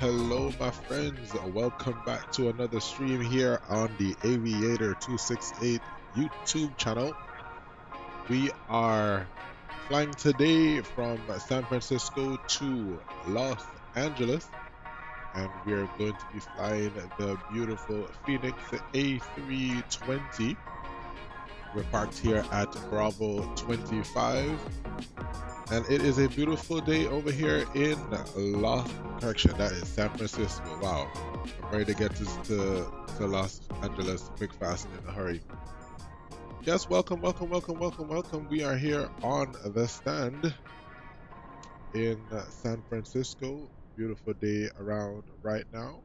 Hello, my friends. Welcome back to another stream here on the AAL1423 YouTube channel. We are flying today from San Francisco to Los Angeles, and we are going to be flying the beautiful Fenix A320. We're parked here at Bravo 25. And it is a beautiful day over here in that is San Francisco. Wow. I'm ready to get to Los Angeles quick, fast, and in a hurry. Yes, welcome. We are here on the stand in San Francisco. Beautiful day around right now.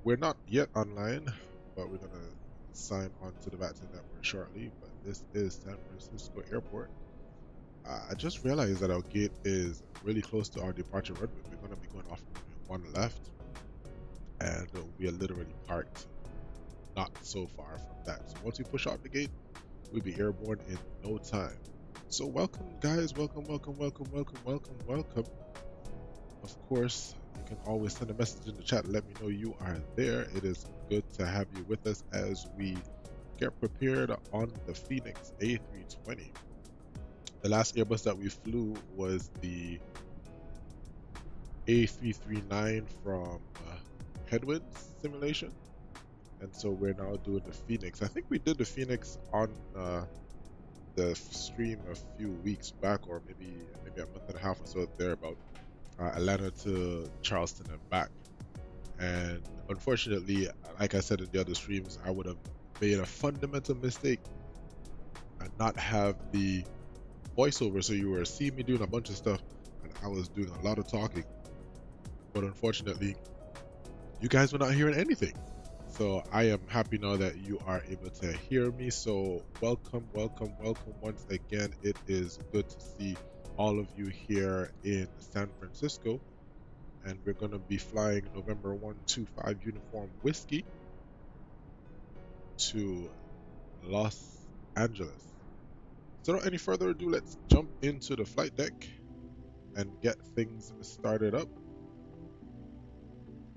We're not yet online, but we're going to sign on to the vaccine network shortly. But this is San Francisco Airport. I just realized that our gate is really close to our departure runway. We're going to be going off one left, and we are literally parked not so far from that. So once we push out the gate, we'll be airborne in no time. So welcome, guys. Welcome. Of course, you can always send a message in the chat and let me know you are there. It is good to have you with us as we get prepared on the Fenix A320. The last Airbus that we flew was the A339 from Headwinds simulation, and so we're now doing the Fenix. I think we did the Fenix on the stream a few weeks back, or maybe a month and a half or so thereabout. Atlanta to Charleston and back. And unfortunately, like I said in the other streams, I would have made a fundamental mistake and not have the voiceover, so you were seeing me doing a bunch of stuff and I was doing a lot of talking, but unfortunately you guys were not hearing anything. So I am happy now that you are able to hear me. So welcome once again. It is good to see all of you here in San Francisco, and we're going to be flying November 125 Uniform Whiskey to Los Angeles. So without any further ado, let's jump into the flight deck and get things started up.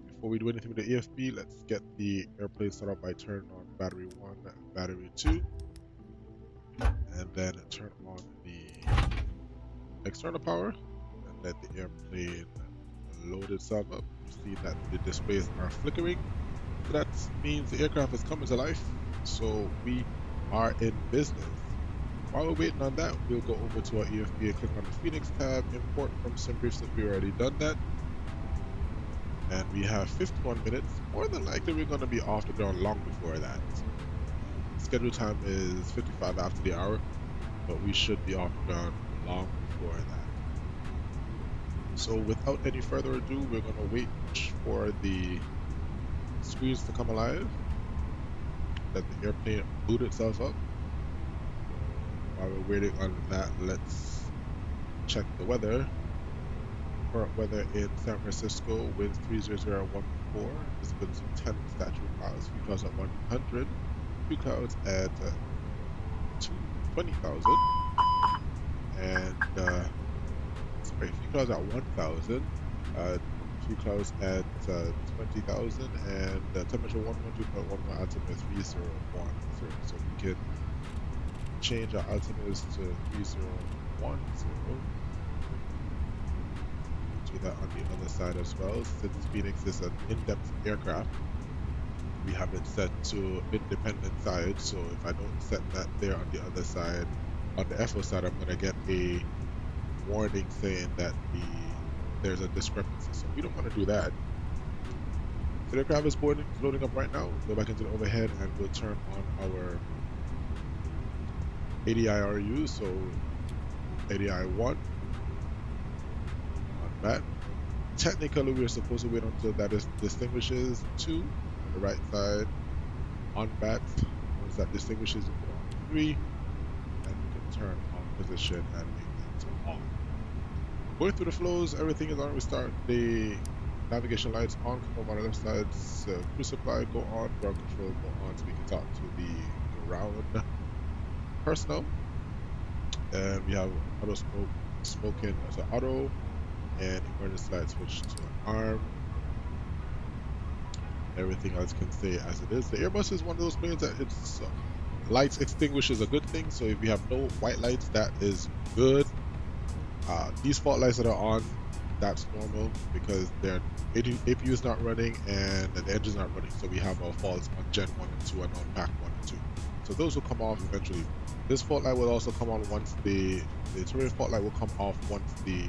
Before we do anything with the EFB, let's get the airplane started by turning on battery 1, battery 2, and then turn on the external power and let the airplane load itself up. You see that the displays are flickering. So that means the aircraft is coming to life. So we are in business. While we're waiting on that, we'll go over to our EFB and click on the Fenix tab, import from SimBrief, since we already done that. And we have 51 minutes. More than likely, we're going to be off the ground long before that. Schedule time is 55 after the hour, but we should be off the ground long before that. So without any further ado, we're going to wait for the screens to come alive. Let the airplane boot itself up. While we're waiting on that, let's check the weather. Current weather in San Francisco, winds 30014, visibility 10, statute clouds, few clouds at 100, few clouds at 20,000, and sorry, few clouds at 1,000, few clouds at 20,000, and temperature 112.11, altimeter 3010. So we can change our altimeters to 3010. Do that on the other side as well. Since Fenix is an in-depth aircraft, we have it set to independent side. So if I don't set that there on the other side, on the FO side, I'm gonna get a warning saying that there's a discrepancy. So we don't want to do that. So the aircraft is loading up right now. We'll go back into the overhead and we'll turn on our ADIRU. So ADI1 on that. Technically, we're supposed to wait until that distinguishes 2 on the right side on bat. Once that distinguishes, we'll put on 3, and we can turn on position and make that on. Going through the flows, everything is on. We start the navigation lights on, come on the left side, crew supply go on, ground control go on, so we can talk to the ground personnel. And we have auto smoking as an auto, and emergency light switch to an arm. Everything else can stay as it is. The Airbus is one of those planes that its lights extinguish is a good thing. So if you have no white lights, that is good. These fault lights that are on, that's normal because their APU is not running and the engine's not running. So we have our faults on Gen 1 and 2 and on Pack 1 and 2. So those will come off eventually. This fault light will also come on once the terrain fault light will come off once the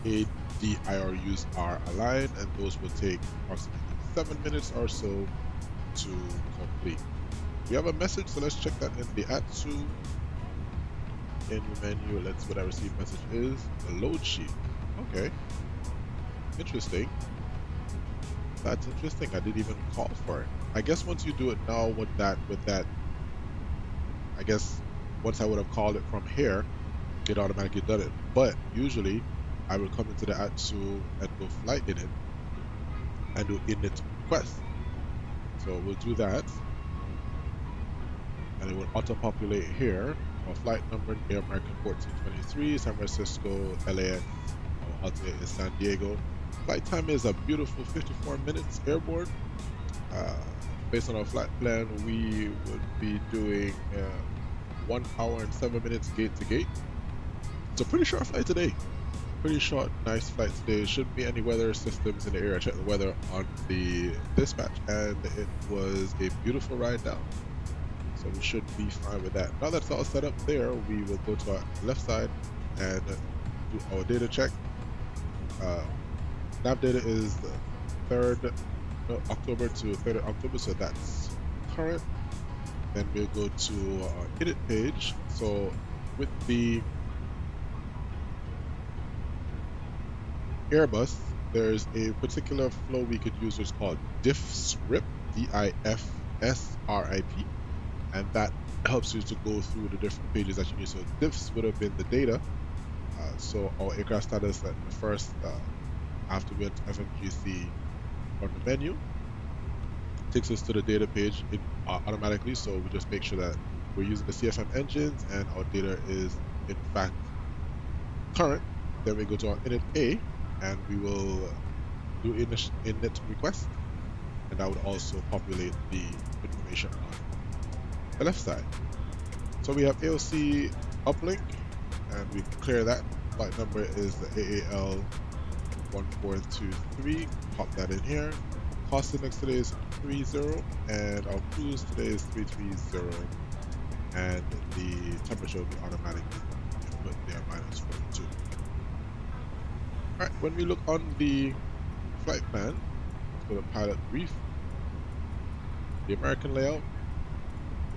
ADIRUs are aligned, and those will take approximately 7 minutes or so to complete. We have a message, so let's check that in the ATSU. In the menu, let's see what our received message is. The load sheet. Okay. Interesting. That's interesting. I didn't even call for it. I guess once you do it now with that, I guess once I would have called it from here, it automatically done it. But usually I will come into the ATSU and do flight init and do init request. So we'll do that. And it will auto-populate here. Our flight number, Air American 1423, San Francisco, LAX, our altitude is San Diego. Flight time is a beautiful 54 minutes airborne. Based on our flight plan, we would be doing 1 hour and 7 minutes gate to gate. It's a pretty short flight today. Pretty short, nice flight today. Shouldn't be any weather systems in the area. I checked the weather on the dispatch and it was a beautiful ride down. So we should be fine with that. Now that's all set up there, we will go to our left side and do our data check. Nav data is the 3rd October to 3rd October, so that's current. Then we'll go to our init page. So with the Airbus, there's a particular flow we could use, which is called diffsrip, DIFSRIP, and that helps you to go through the different pages that you need. So diffs would have been the data. So our aircraft status at the first, after we went to FMGC on the menu, takes us to the data page automatically. So we just make sure that we're using the CFM engines and our data is in fact current. Then we go to our init A and we will do init request, and that would also populate the information on the left side. So we have AOC uplink and we clear that. Flight number is the AAL1423. Pop that in here. Cost index today is 30 and our cruise today is 330, and the temperature will be automatically input there -42. Alright, when we look on the flight plan, let's go to pilot brief, the American layout.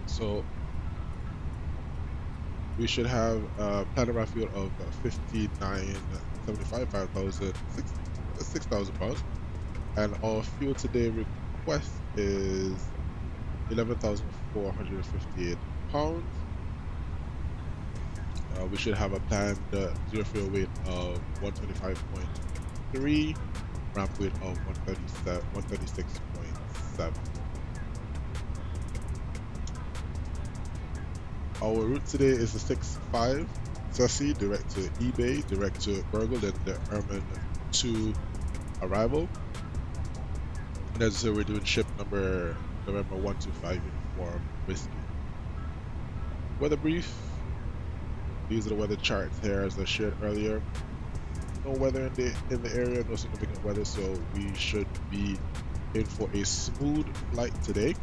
So we should have a planning field of 5975, 6,000 pounds, and our fuel today request is 11,458 pounds. We should have a planned zero fuel weight of 125.3, ramp weight of 136.7. Our route today is the 6-5 Sussy, direct to eBay, direct to Burgle, then the Erman 2 arrival. And as I said, we're doing ship number November 125 uniform whiskey. Weather brief. These are the weather charts here as I shared earlier. No weather in the area, no significant weather, so we should be in for a smooth flight today.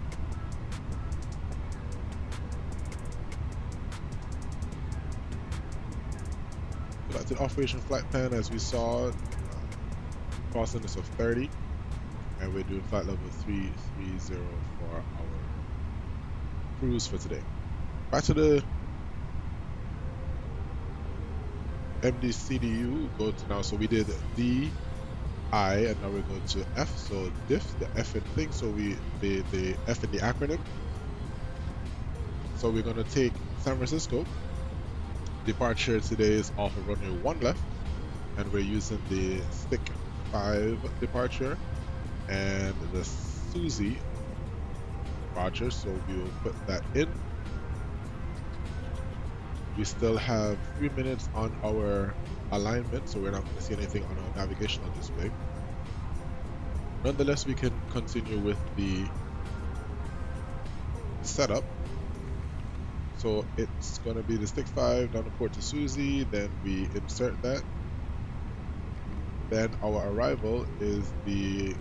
So that's an operation flight plan as we saw, crossing this of 30. and we're doing flight level 330 for our cruise for today. Back to the MDCDU, go to now. So we did D, I, and now we're going to F. So diff, the F in thing. So the F in the acronym. So we're going to take San Francisco. Departure today is off of runway 1 left, and we're using the stick 5 departure and the Susie departure. So we will put that in. We still have 3 minutes on our alignment, so we're not going to see anything on our navigational display. Nonetheless, we can continue with the setup. So it's going to be the stick 5 down the port to Susie, then we insert that. Then our arrival is the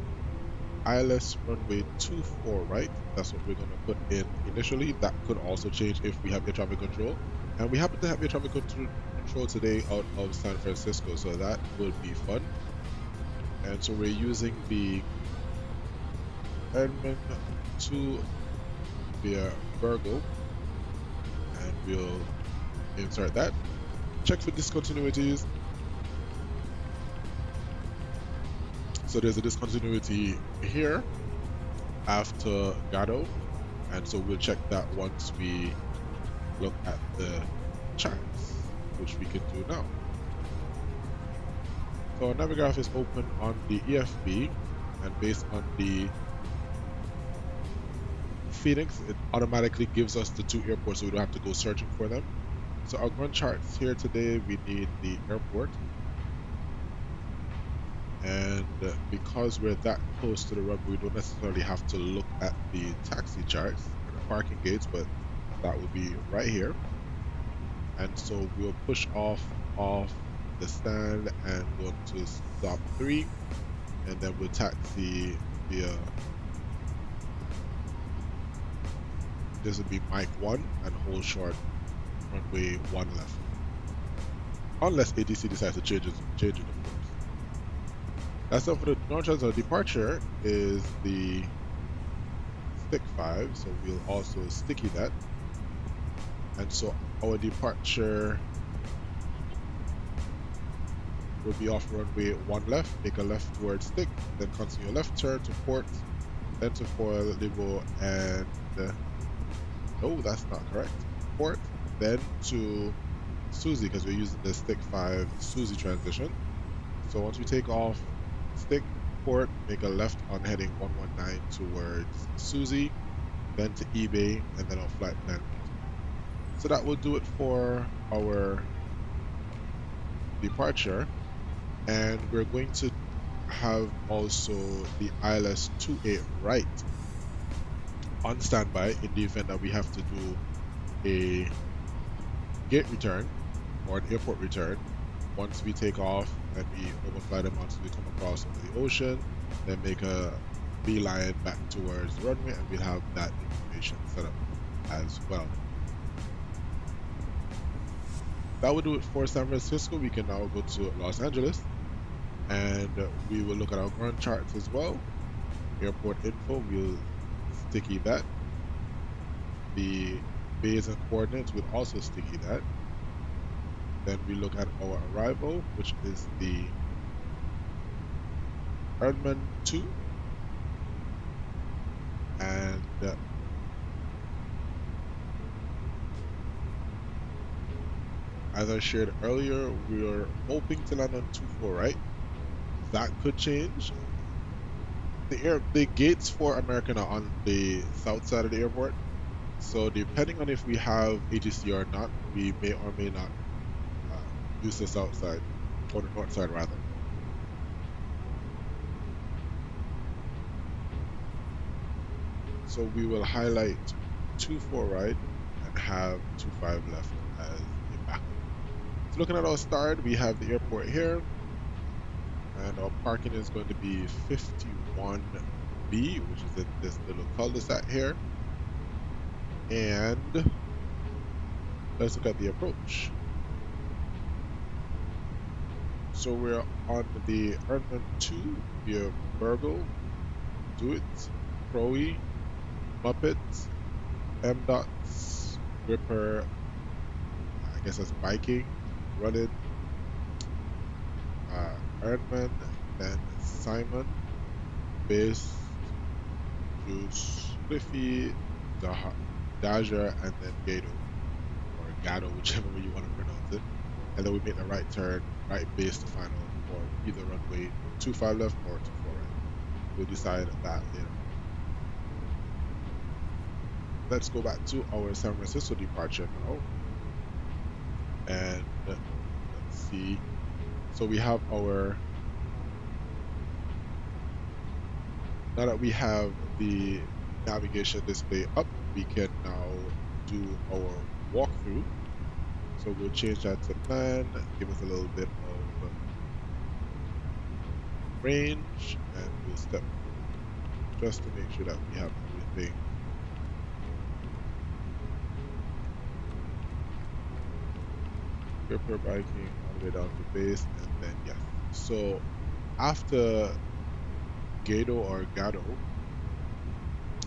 ILS runway 24 right. That's what we're going to put in initially. That could also change if we have air traffic control. And we happen to have air traffic control today out of San Francisco, so that will be fun. And so we're using the Edmund 2 via Virgo, and we'll insert that. Check for discontinuities. So there's a discontinuity here after Gado, and so we'll check that once we look at the charts, which we can do now. So our Navigraph is open on the EFB, and based on the Phoenix, it automatically gives us the 2 airports, so we don't have to go searching for them. So our ground charts here today, we need the airport. And because we're that close to the runway, we don't necessarily have to look at the taxi charts or the parking gates, but that will be right here. And so we'll push off the stand and go to stop 3, and then we'll taxi via, this would be Mike 1, and hold short runway 1 left. Unless ATC decides to change it of course. That's all for the non-transfer. Departure is the stick 5, so we'll also sticky that. And so our departure will be off runway 1 left, make a left towards stick, then continue left turn to port, then to foil, Libo, and no, that's not correct. Port, then to Susie, because we're using the stick 5 Susie transition. So once we take off stick, port, make a left on heading 119 towards Susie, then to eBay, and then our flight plan. So that will do it for our departure. And we're going to have also the ILS 28 right on standby in the event that we have to do a gate return or an airport return. Once we take off and we overfly them until we come across over the ocean, then make a beeline back towards the runway, and we'll have that information set up as well. That will do it for San Francisco. We can now go to Los Angeles, and we will look at our ground charts as well. Airport info, we'll sticky that. The base and coordinates, we'll also sticky that. Then we look at our arrival, which is the Erdman 2, and as I shared earlier, we are hoping to land on 24 right. That could change. The gates for American are on the south side of the airport, so depending on if we have ATC or not, we may or may not use the south side, or the north side rather. So we will highlight 24 right and have 25 left as a backup. So looking at our start, we have the airport here, and our parking is going to be 51B, which is in this little cul-de-sac here. And let's look at the approach. So we're on the Erdman 2 via Virgo, Do It, Crowy, Muppet, M Dots, Ripper, I guess that's biking, running, Erdman, then Simon, Bass, Juice, Cliffy, Daja, and then Gato, or Gato, whichever way you want to pronounce it. And then we make the right turn, right base to final for either runway 25 left or 24 right. We'll decide that later on. Let's go back to our San Francisco departure now. And let's see. So we have our, now that we have the navigation display up, we can now do our walkthrough. So we'll change that to plan, give us a little bit of range, and we'll step through just to make sure that we have everything Ripper biking all the way down to base, and then yes. So after Gato or Gato,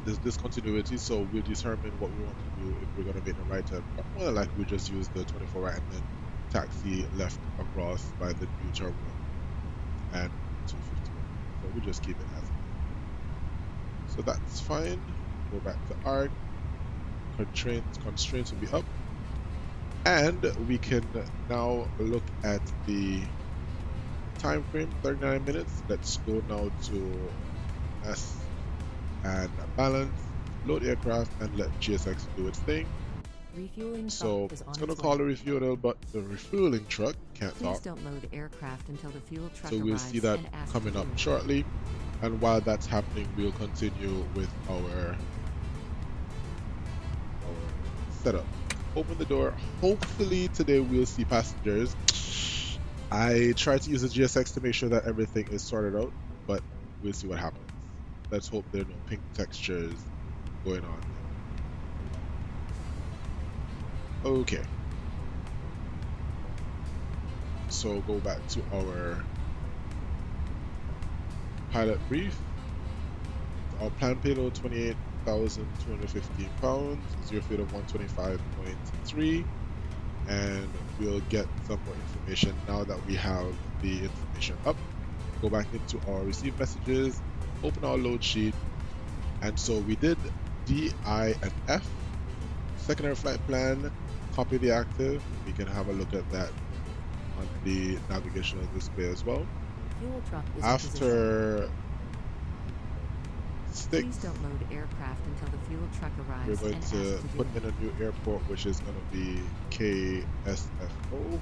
there's discontinuity, so we'll determine what we want to do if we're going to make the right turn. But more than likely, we just use the 24 right and then taxi left across by the new terminal and 251. So we'll just keep it as it is. So that's fine. Go back to ARC. Constraints will be up. And we can now look at the time frame, 39 minutes. Let's go now to S and balance, load aircraft, and let GSX do its thing. Refueling So truck is on it's gonna its call way. the refueling, but the refueling truck can't Please talk. don't load aircraft until the fuel truck So we'll arrives see that and ask coming to up leave. shortly. And while that's happening, we'll continue with our setup. Open the door. Hopefully today we'll see passengers. I tried to use the GSX to make sure that everything is sorted out, but we'll see what happens. Let's hope there are no pink textures going on there. Okay. So go back to our pilot brief. Our planned payload 28,215 pounds, zero fuel of 125.3, and we'll get some more information now that we have the information up. Go back into our received messages, open our load sheet, and so we did D, I, and F. Secondary flight plan, copy the active. We can have a look at that on the navigational display as well. Fuel truck is in position. After sticks, Please don't load aircraft until the fuel truck arrives we're going and to ask to put do in a new airport, which is going to be Ksfo.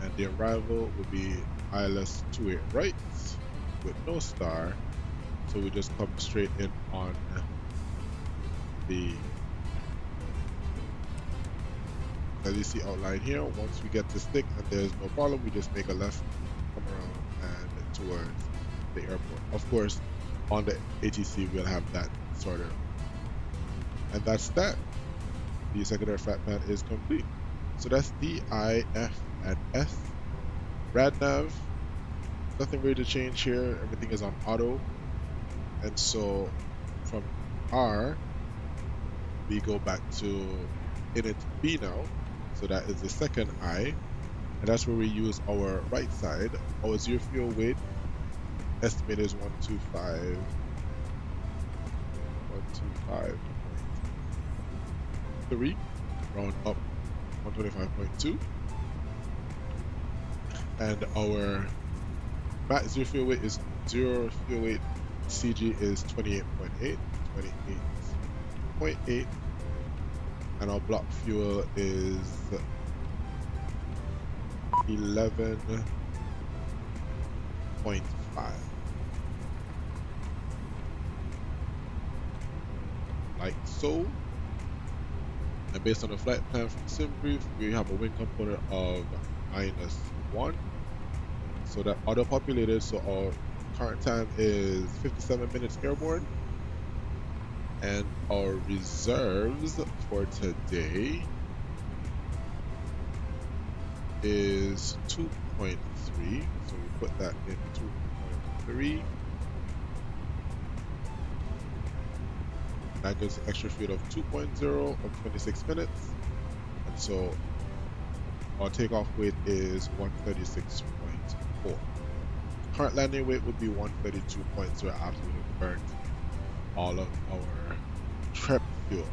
And the arrival will be ILS-28 right with no star. So we just come straight in on the, as you see outlined here. Once we get to stick and there's no problem, we just make a left, come around and towards the airport. Of course, on the ATC we'll have that sorted out. And that's that. The secondary flight plan is complete. So that's D, I, F, and S. RadNav, nothing really to change here. Everything is on auto. And so from R, we go back to init B now. So that is the second I. And that's where we use our right side. Our zero fuel weight estimate is 125.3, round up 125.2. And our max zero fuel weight is zero fuel weight CG is 28.8, 28.8, and our block fuel is 11.5. Like so. And based on the flight plan from SimBrief, we have a wind component of -1. So that auto-populated, so our current time is 57 minutes airborne. And our reserves for today is 2.3. So we put that in 2.3. That gives an extra fuel of 2.0 of 26 minutes. And so our takeoff weight is 136.4. Current landing weight would be 132.0 after we've burned all of our prep fuel.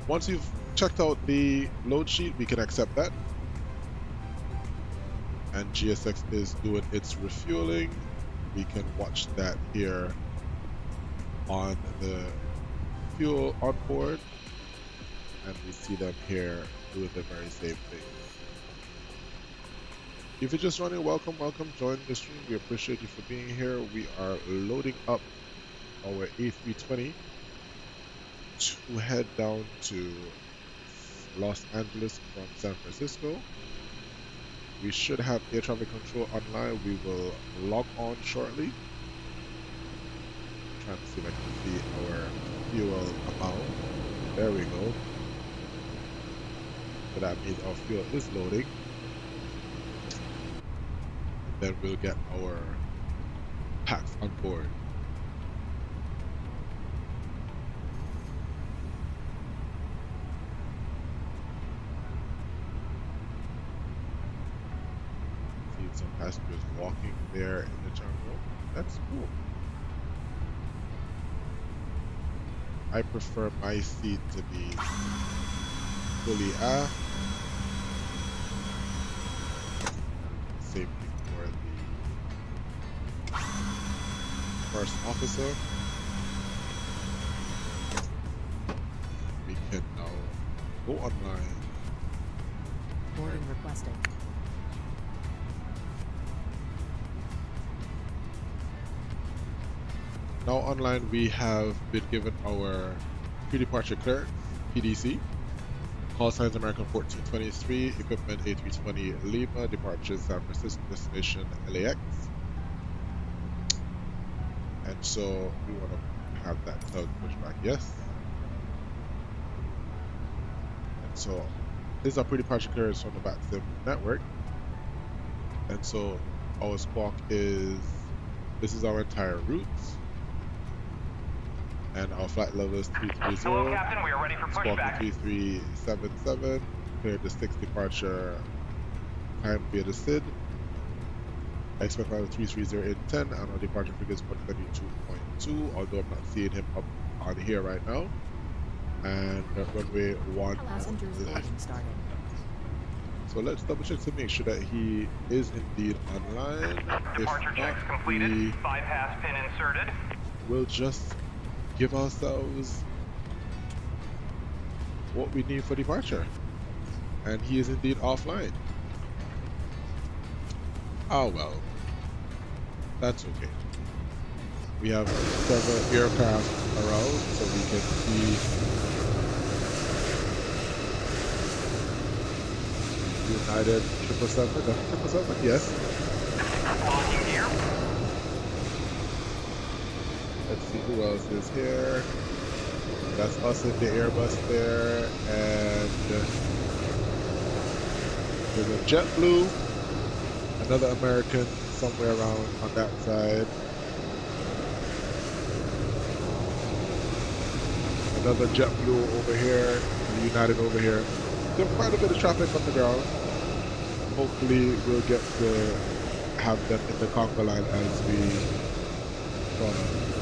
Once you've checked out the load sheet, we can accept that. And GSX is doing its refueling. We can watch that here on the fuel on board. And we see them here doing the very same thing. If you're just joining, welcome, join the stream. We appreciate you for being here. We are loading up our A320 to head down to Los Angeles from San Francisco. We should have air traffic control online. We will log on shortly. I'm trying to see if I can see our fuel amount. There we go. So that means our fuel is loading. Then we'll get our packs on board. See some passengers walking there in the terminal. That's cool. I prefer my seat to be fully aft. Same thing for the first officer. We can now go online. Boarding requested. Now online we have been given our pre-departure clearance, PDC. Call signs American 1423, equipment A320 Lima, departure San Francisco, destination LAX. And so we want to have that tug push back yes. And so this is our pre-departure clearance from the VATSIM network. And so our squawk is, this is our entire route. And our flight level is 330. Hello, Captain. We are ready for pushback. 3377. Cleared the 6 departure time via the SID. Expect level 330 in 10. And our departure figure is 132.2. Although I'm not seeing him up on here right now. And runway 1 Passengers loading started. So let's double check to make sure that he is indeed online. Departure checks completed. Bypass pin inserted. We'll just give ourselves what we need for departure. And he is indeed offline. Oh well. That's okay. We have several aircraft around, so we can see United 777. That's 777, yes. Locking gear. Let's see who else is here. That's us in the Airbus there, and there's a JetBlue, another American somewhere around on that side, another JetBlue over here, and United over here. There's quite a bit of traffic on the ground. Hopefully we'll get to have them in the conga line as we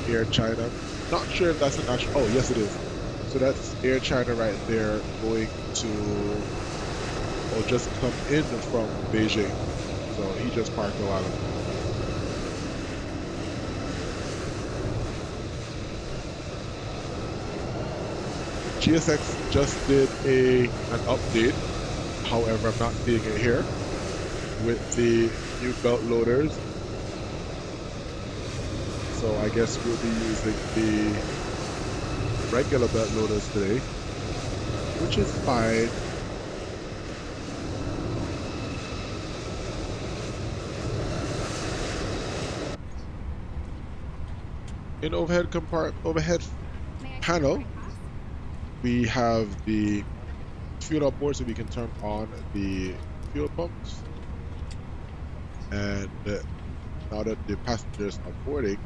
Air China. Not sure if that's an actual, oh yes it is. So that's Air China right there going to, or just come in from Beijing. So he just parked a while ago. GSX just did an update. However, I'm not seeing it here with the new belt loaders. So I guess we'll be using the regular belt loaders today, which is fine. In overhead panel, we have the fuel up board, so we can turn on the fuel pumps. And now that the passengers are boarding,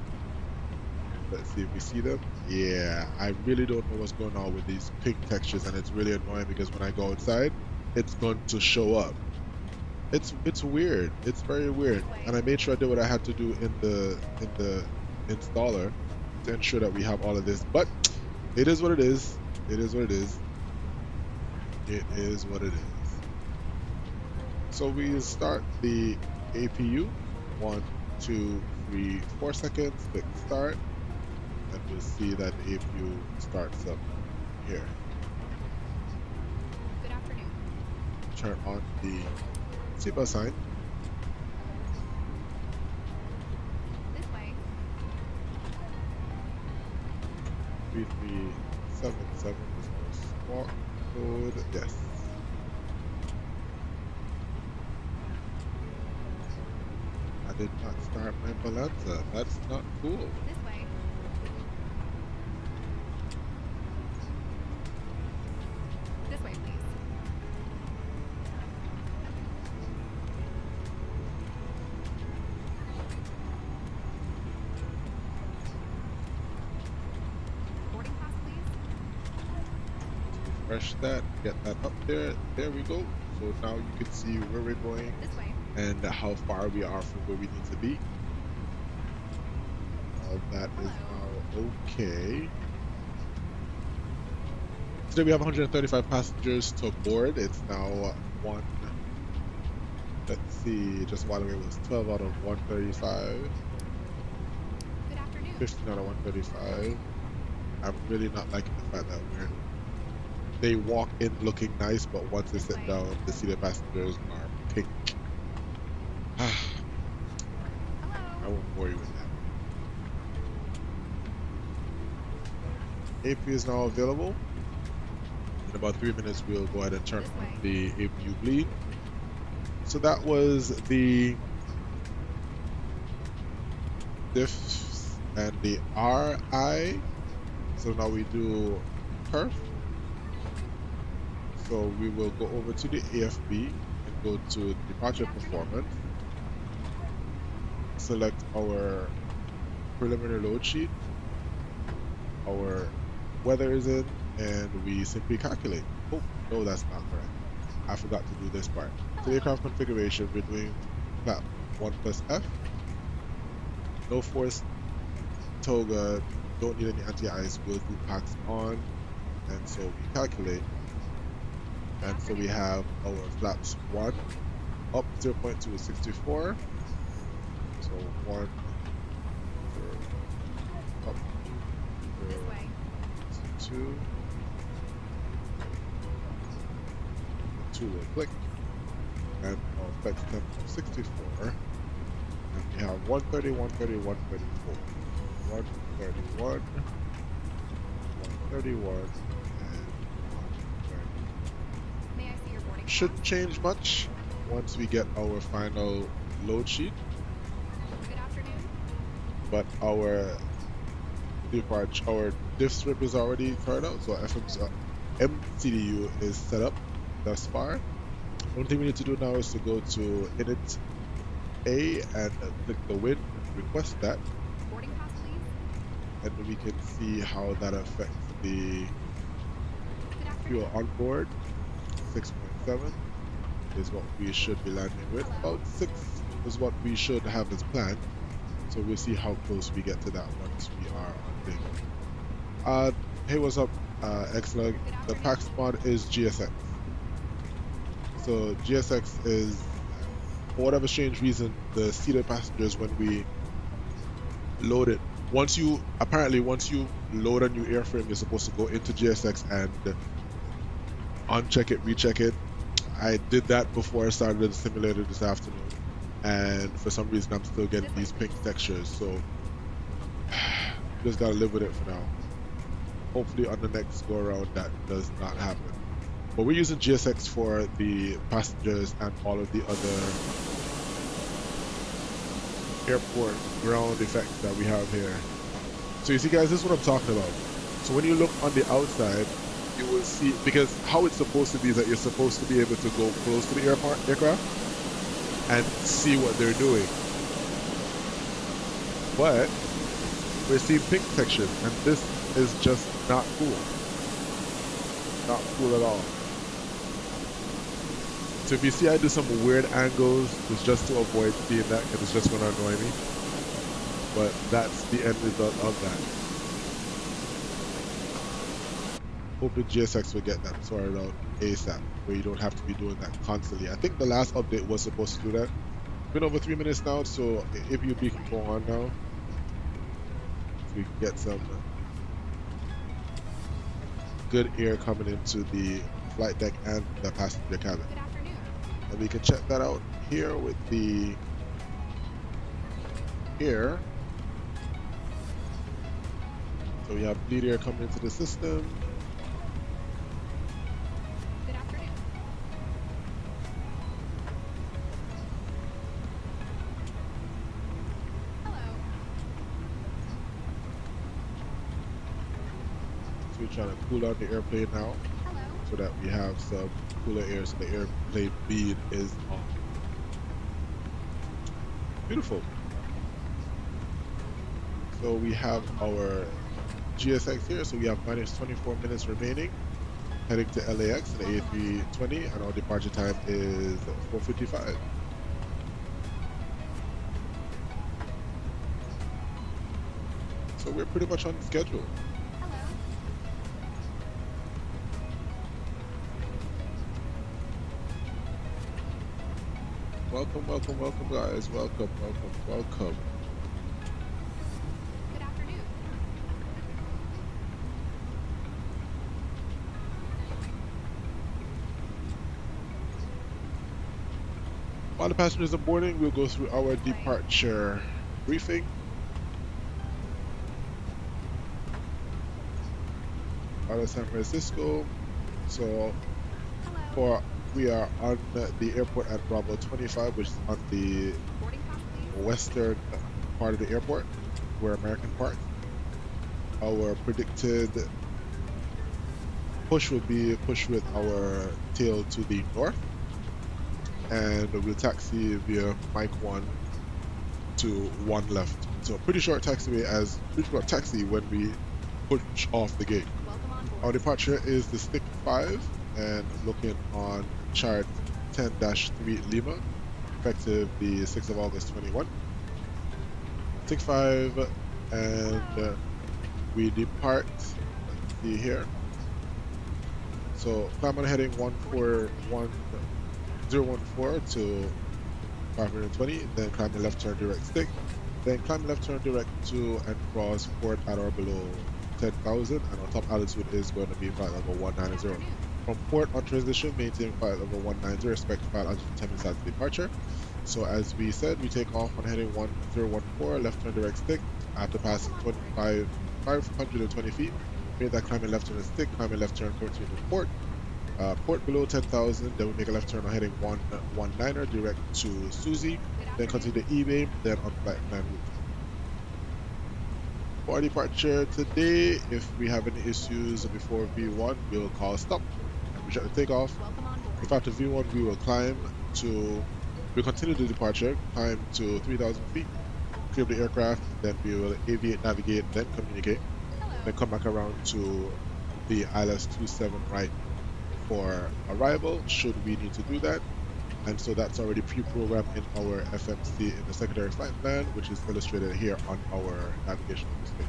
let's see if we see them. Yeah, I really don't know what's going on with these pink textures, and it's really annoying because when I go outside, it's going to show up. It's weird. It's very weird. And I made sure I did what I had to do in the installer to ensure that we have all of this. But it is what it is. It is what it is. It is what it is. So we start the APU. 1, 2, 3, 4 seconds. Click start, and we'll see that the APU starts up here. Good afternoon. Turn on the seatbelt sign. This way. 3377 is our squawk code. Yes. I did not start my Balanza. That's not cool. This way. This way, please. Boarding pass, please. Refresh that. Get that up there. There we go. So now you can see where we're going This way. and how far we are from where we need to be. All that is now okay. Today we have 135 passengers to board. It's now one. Let's see, just a while ago it was 12 out of 135. Good afternoon. 15 out of 135. I'm really not liking the fact that they walk in looking nice, but once they sit down, the seated passengers are pink. I Hello. won't bore you with that. AP is now available. In about 3 minutes, we'll go ahead and turn on the APU bleed. So that was the diffs and the RI. So now we do perf. So we will go over to the AFB and go to departure performance. Select our preliminary load sheet. Our weather is in, and we simply calculate. Oh, no, that's not correct. I forgot to do this part. So aircraft configuration, we're doing flap 1 plus F. No force toga, don't need any anti-ice, we'll do packs on, and so we calculate. And so we have our flaps 1 up 0.2 is 64. So 1 up This way. 2. 2 will click. And our flex temp of 64. And we have 130, 130, 134. 131, 131, and 130. May I see your boarding pass? Shouldn't change much once we get our final load sheet, Good afternoon. but our diff strip is already turned out, so MCDU is set up thus far. One thing we need to do now is to go to init A and click the win, request that, Boarding pass, please. and we can see how that affects the Good afternoon. fuel on board. 6.7 is what we should be landing with. About 6 is what we should have as planned. So we'll see how close we get to that once we are on thing. Hey, what's up, Xlug? The PAX mod is GSX. So GSX is, for whatever strange reason, the seated passengers, when we load it, once you load a new airframe, you're supposed to go into GSX and uncheck it, recheck it. I did that before I started the simulator this afternoon, and for some reason I'm still getting these pink textures, so just gotta live with it for now. Hopefully on the next go around that does not happen. But we're using GSX for the passengers and all of the other airport ground effects that we have here. So you see, guys, this is what I'm talking about. So when you look on the outside, you will see, because how it's supposed to be is that you're supposed to be able to go close to the aircraft, and see what they're doing. But we're seeing pink detection, and this is just not cool. Not cool at all. So if you see I do some weird angles, it's just to avoid seeing that because it's just going to annoy me. But that's the end result of that. Hoping GSX will get that sorted out ASAP, where you don't have to be doing that constantly. I think the last update was supposed to do that. It's been over 3 minutes now, so if you can go on now, so we can get some good air coming into the flight deck and the passenger cabin. Good afternoon. And we can check that out here with the air. So we have bleed air coming into the system. Good afternoon. Hello. So we're trying to cool down the airplane now, Hello. so that we have some cooler air, so the airplane bead is on. Beautiful. So we have our GSX here, so we have minus 24 minutes remaining, heading to LAX in the A320, and our departure time is 4:55. So we're pretty much on schedule. Hello. Welcome, welcome, welcome, guys. Welcome, welcome, welcome. Good afternoon. While the passengers are boarding, we'll go through our departure briefing. Out of San Francisco. So we are on the airport at Bravo 25, which is on the Boarding pass, please. western part of the airport, where American park. Our predicted push will be push with our tail to the north, and we'll taxi via Mike 1 to 1 left. So pretty short taxiway, as pretty short taxi when we push off the gate. Welcome on board. Our departure is the Stick 5, and looking on chart 10-3 Lima, effective the 6th of August 21. Stick 5, and we depart, let's see here. So climb on heading 1411014 to 520, then climb the left turn direct stick, then climb left turn direct to and cross port at or below 10,000, and our top altitude is going to be flight level 190. From port on transition, maintain flight level 190, expect flight altitude 10 minutes after departure. So as we said, we take off on heading 1014, left turn direct stick, after passing 520 feet. Make that climbing left turn stick, climbing left turn currently to port. Port below 10,000, then we make a left turn on heading 119 direct to Susie, then continue to E-Bay, then on flight plan route. For our departure today, if we have any issues before V1, we'll call stop and we try to take off. Welcome on board. If after V1, we'll continue the departure, climb to 3,000 feet, clear the aircraft, then we will aviate, navigate, then communicate, Hello. then come back around to the ILS-27 right for arrival, should we need to do that. And so that's already pre-programmed in our FMC in the secondary flight plan, which is illustrated here on our navigational display.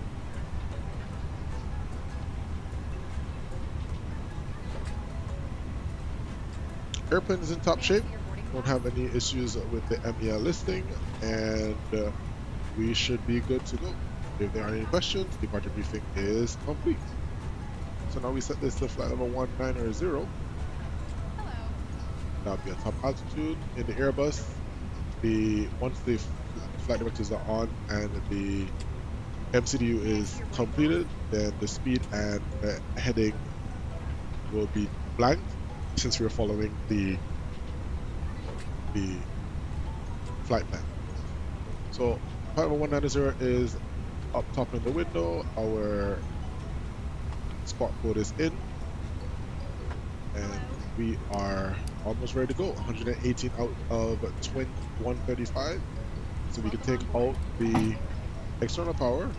Airplane is in top shape. Don't have any issues with the MEL listing, and we should be good to go. If there are any questions, departure briefing is complete. So now we set this to flight level 190. Hello. That'll be a top altitude in the Airbus. Once the flight directives are on and the MCDU is completed, then the speed and heading will be blank, since we're following the flight plan. So flight level 190 is up top in the window. Our spot code is in, and we are almost ready to go. 118 out of 135. So we can take out the external power.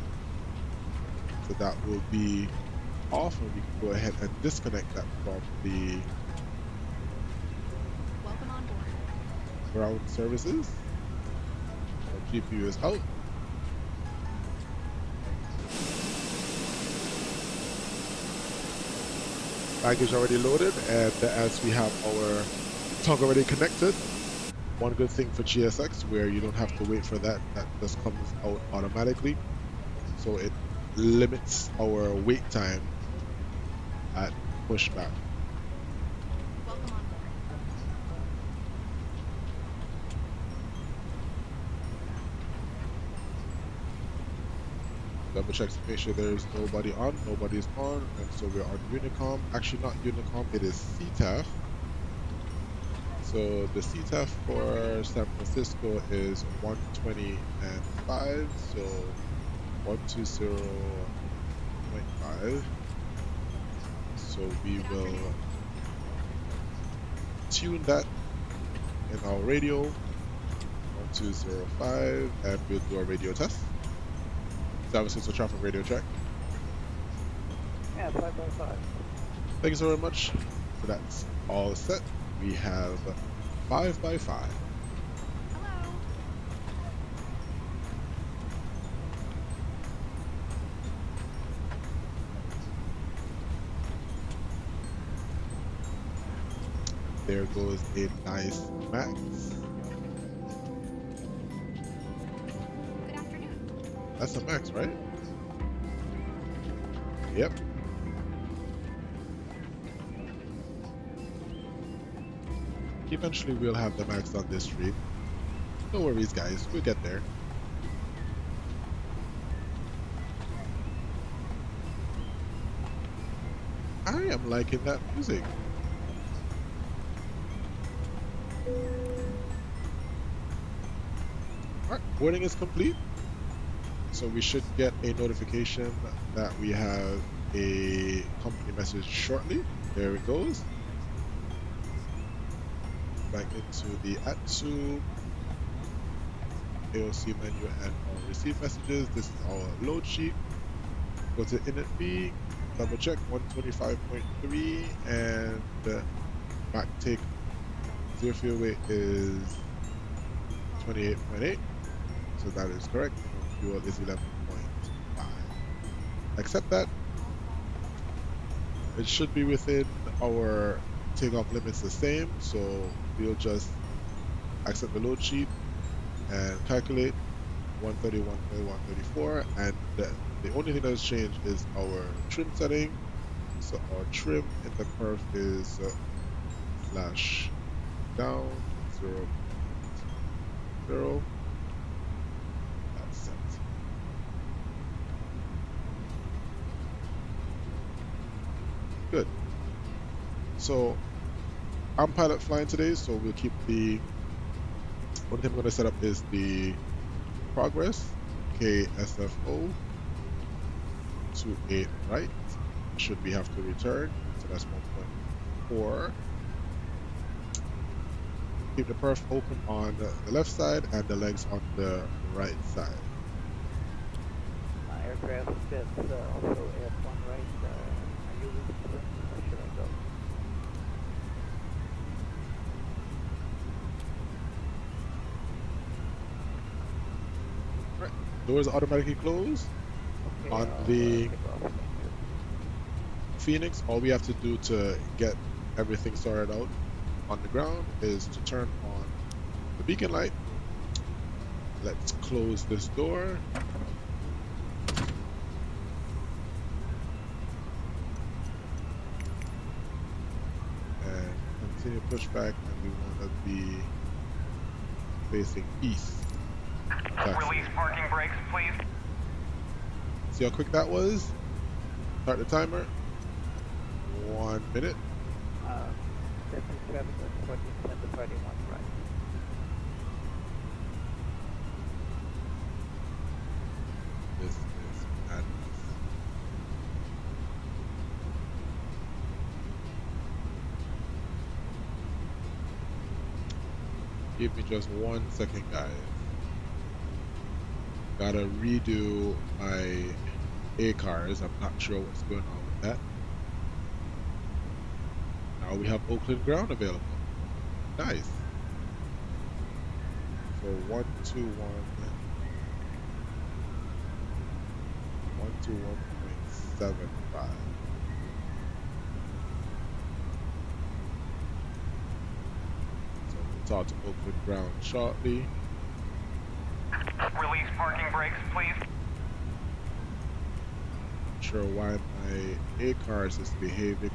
So that will be off, and we can go ahead and disconnect that from the Welcome on board. ground services. Our GPU is out. Baggage already loaded, and as we have our tongue already connected, one good thing for GSX where you don't have to wait for that just comes out automatically, so it limits our wait time at pushback. Welcome on board. Double check to make sure there's nobody on, nobody's on, and so we're on Unicom. Actually not Unicom, it is CTAF. So the CTAF for San Francisco is 120.5, so 120.5. So we will tune that in our radio, 1205, and we'll do a radio test. San Francisco traffic radio check. Yeah, 5x5. Thank you so very much. So that's all set. We have 5x5. Hello. There goes a nice max. Good afternoon. That's a max, right? Yep. Eventually we'll have the max on this street. No worries, guys. We'll get there. I am liking that music. Alright, boarding is complete. So we should get a notification that we have a company message shortly. There it goes. Back into the ATSU AOC menu and our receive messages. This is our load sheet. Go to init B, double check 125.3, and back take zero fuel weight is 28.8. So that is correct. Fuel is 11.5. Accept that. It should be within our takeoff limits the same, so we'll just accept the load sheet and calculate 131, 134, and the only thing that has changed is our trim setting. So our trim in the perf is slash down 0.0. That's set. Good. So I'm pilot flying today, so we'll keep the one thing I'm going to set up is the progress Ksfo 28 right. Should we have to return? So that's 1.4. Keep the perf open on the left side and the legs on the right side. My aircraft gets also F1 right. Are you leaving or should I go? Right. Doors automatically close. Okay, On I'll, the take off. Thank you. Phoenix, all we have to do to get everything sorted out on the ground is to turn on the beacon light. Let's close this door. And continue pushback, and we want to be facing east. Release parking brakes, please. See how quick that was? Start the timer. 1 minute. 57 and 20, 10 to 31 right. This is madness. Give me just 1 second, guys. Gotta redo my A cars. I'm not sure what's going on with that. Now we have Oakland ground available. Nice. So 121.75. So we'll talk to Oakland ground shortly. Release parking brakes, please. Not sure why my A cars is misbehaving.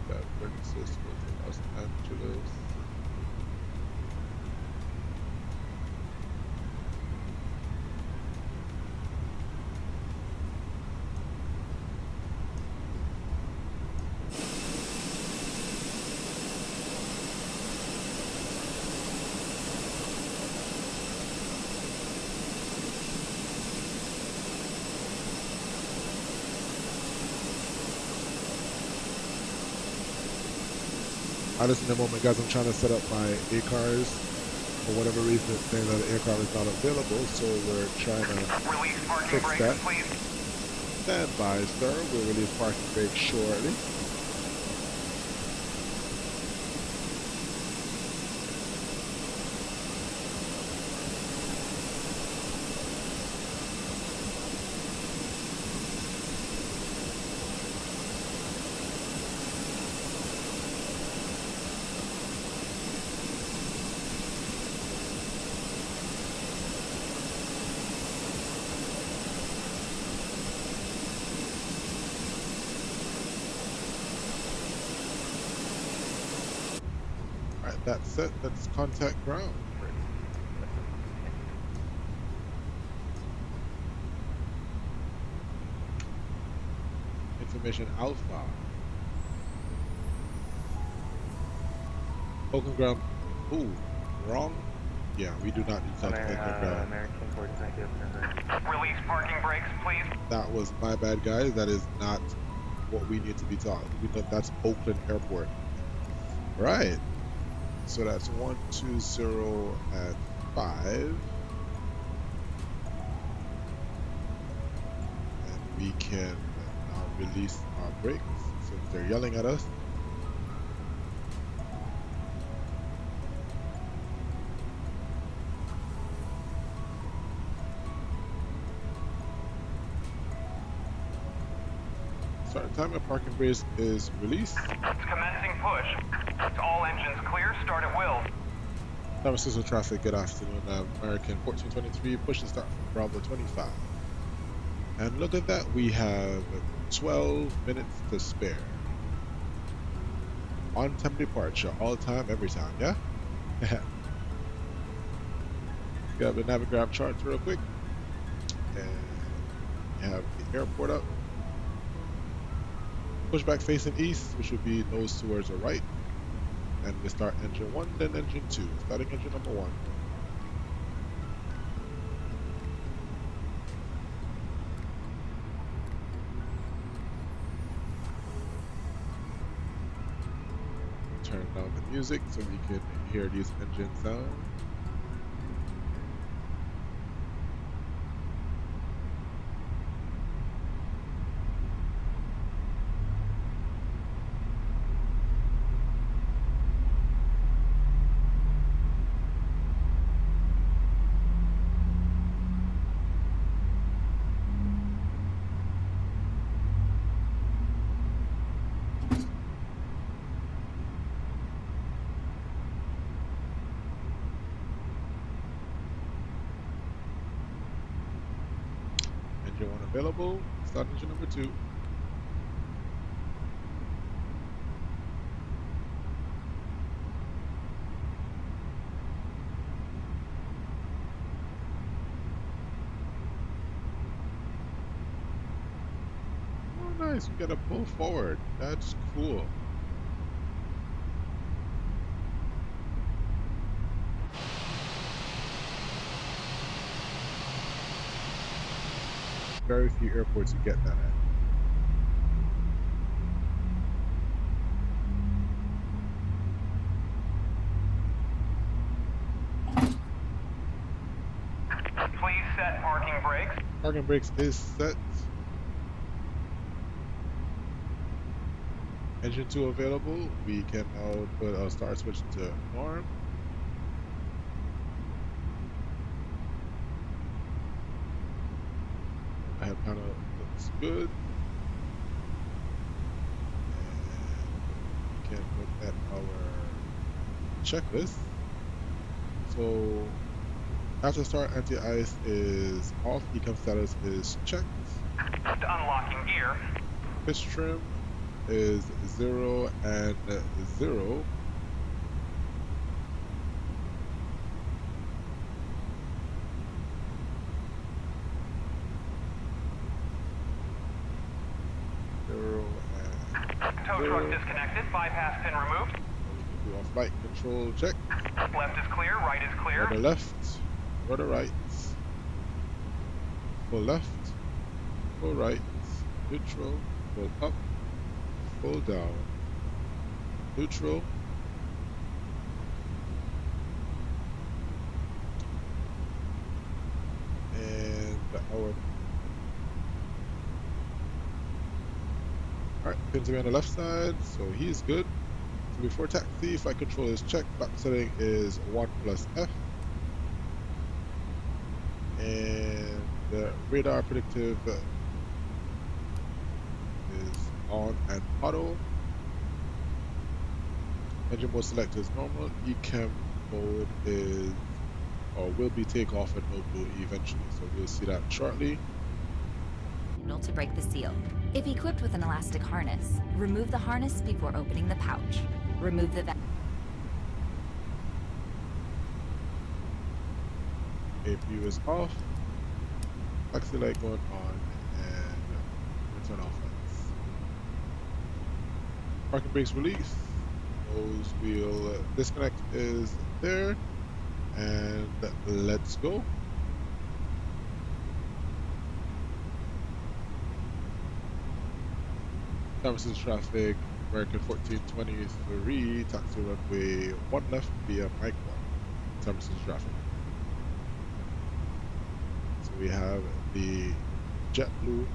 That brings us to Los Angeles. Honestly, in the moment, guys, I'm trying to set up my A cars. For whatever reason, it's saying that the A car is not available, so we're trying to Release parking fix brakes, that. please. Stand by, sir. We'll release parking brake shortly. Alright, that's it. Let's contact ground. Information Alpha. Oakland ground. Ooh, wrong? Yeah, we do not need to talk to Oakland ground. American 420. Release parking brakes, please. That was my bad, guys. That is not what we need to be talking. That's Oakland Airport. Right. So that's 120 at 5. And we can now release our brakes since they're yelling at us. Starting time of parking brace is released. Commencing push. All engines clear. Start at will. San Francisco traffic, good afternoon. American 1423, push to start from Bravo 25. And look at that, we have 12 minutes to spare. On time departure, all time, every time, yeah? Grab the Navigraph charts real quick. And we have the airport up. Pushback facing east, which would be nose towards the right. And we start engine 1, then engine 2. Starting engine number 1. Turn down the music so we can hear these engine sounds. Engine 1 available. Start engine number 2. Oh, nice. We got a pull forward. That's cool. very few airports you get that at. Please set parking brakes. Parking brakes is set. Engine 2 available. We can now put a start switch to norm. Head panel looks good. And we can look at our checklist. So after start, anti-ice is off. Ecam status is checked. Unlocking gear. Pitch trim is 0 and 0. Tow truck disconnected. Bypass pin removed. We can do a flight control check. Left is clear. Right is clear. Rudder left, rudder right. Full left, full right, neutral, full up, full down, neutral. And our alright, pins are on the left side, so he's good. So before taxi, flight control is checked. Flap setting is 1 plus F. And the radar predictive is on and auto. Engine mode select is normal. Ecam mode is or will be takeoff and no blue eventually. So we'll see that shortly. To break the seal. If equipped with an elastic harness, remove the harness before opening the pouch. Remove the APU is off. Taxi light going on and turn off lights. Parking brakes release. Nose wheel disconnect is there. And let's go. San Francisco traffic, American 1423, taxi runway 1 left via Mike 1, San Francisco traffic. So we have the JetBlue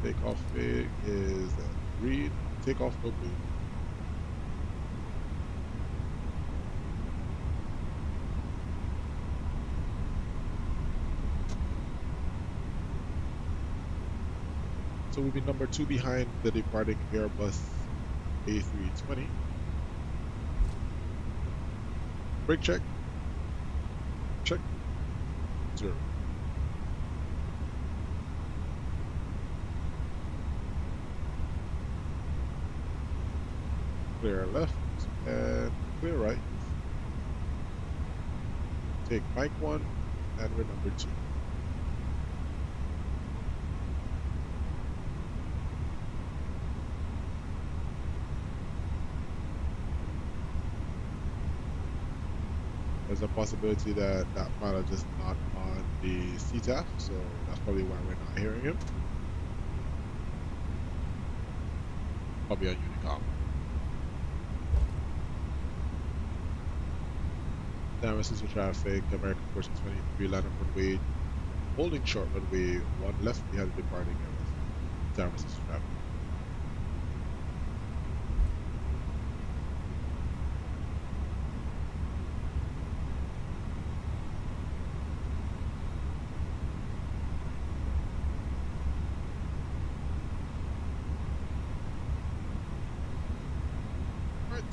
takeoff fig is green, takeoff no blue. So we'll be number 2 behind the departing Airbus A320. Brake check. Check. 0. Clear left and clear right. Take Mike 1 and we're number 2. There's a possibility that that pilot is not on the CTAF, so that's probably why we're not hearing him. Probably on Unicom. San Francisco traffic, American 1423 landing runway, holding short runway 1 left behind the departing San Francisco traffic.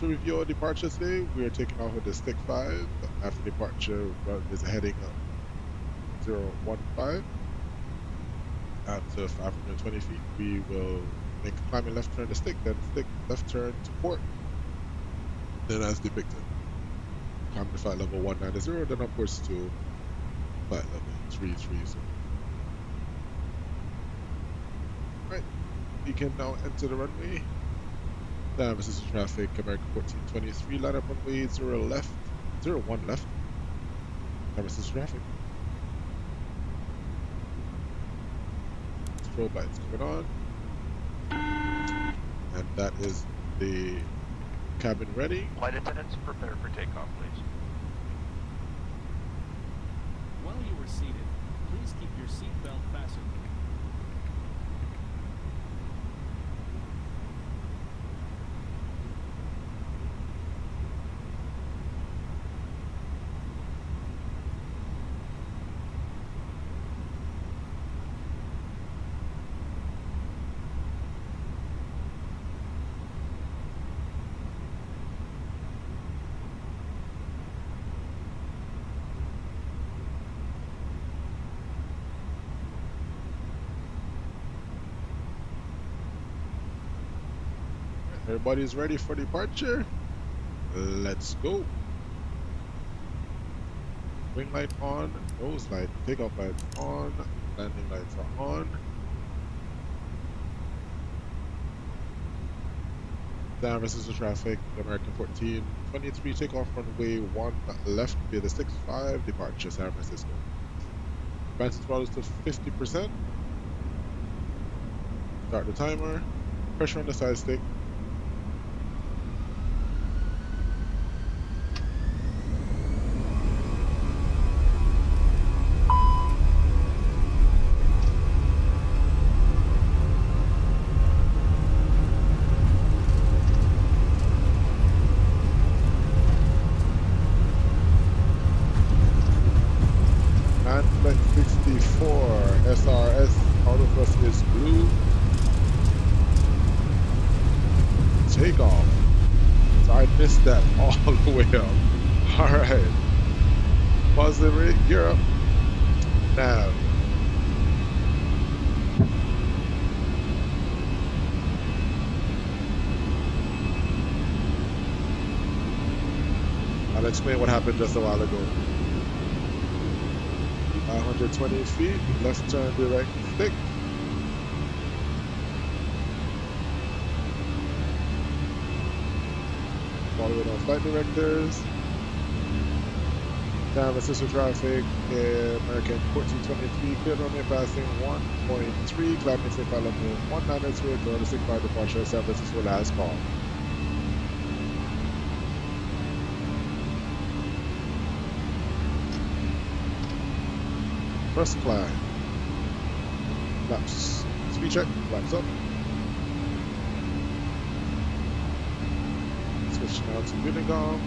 To review our departure today, we are taking off with the Stick 5. After departure, there's a heading up 015 at 520 feet. We will make a climbing left turn to Stick, then Stick left turn to port. Then as depicted, climb to flight level 190, then upwards to flight level 330. Alright, we can now enter the runway. Down versus traffic, American 1423, line up runway 01 left. Down versus traffic. Strobe lights coming on. And that is the cabin ready. Flight attendants, prepare for takeoff, please. While you are seated, please keep your seatbelt fastened. Everybody's ready for departure. Let's go. Wing light on, nose light, takeoff lights on, landing lights are on. Down versus the traffic, American 1423, takeoff runway 1 left via the 65, departure San Francisco. Advance throttles to 50%. Start the timer. Pressure on the side stick. Flex 64 SRS out of us is blue. Takeoff. So I missed that all the way up. Alright. Positive rig, gear up. Now. I'll explain what happened just a while ago. 120 feet, left turn direct stick. Following our flight directors. Down Francisco traffic, American 1423, clear runway passing 1.3, climbing safe island 190 to the 65 departure, San Francisco last call. First climb. Laps. Speed check. Laps up. Switch now to Unigom.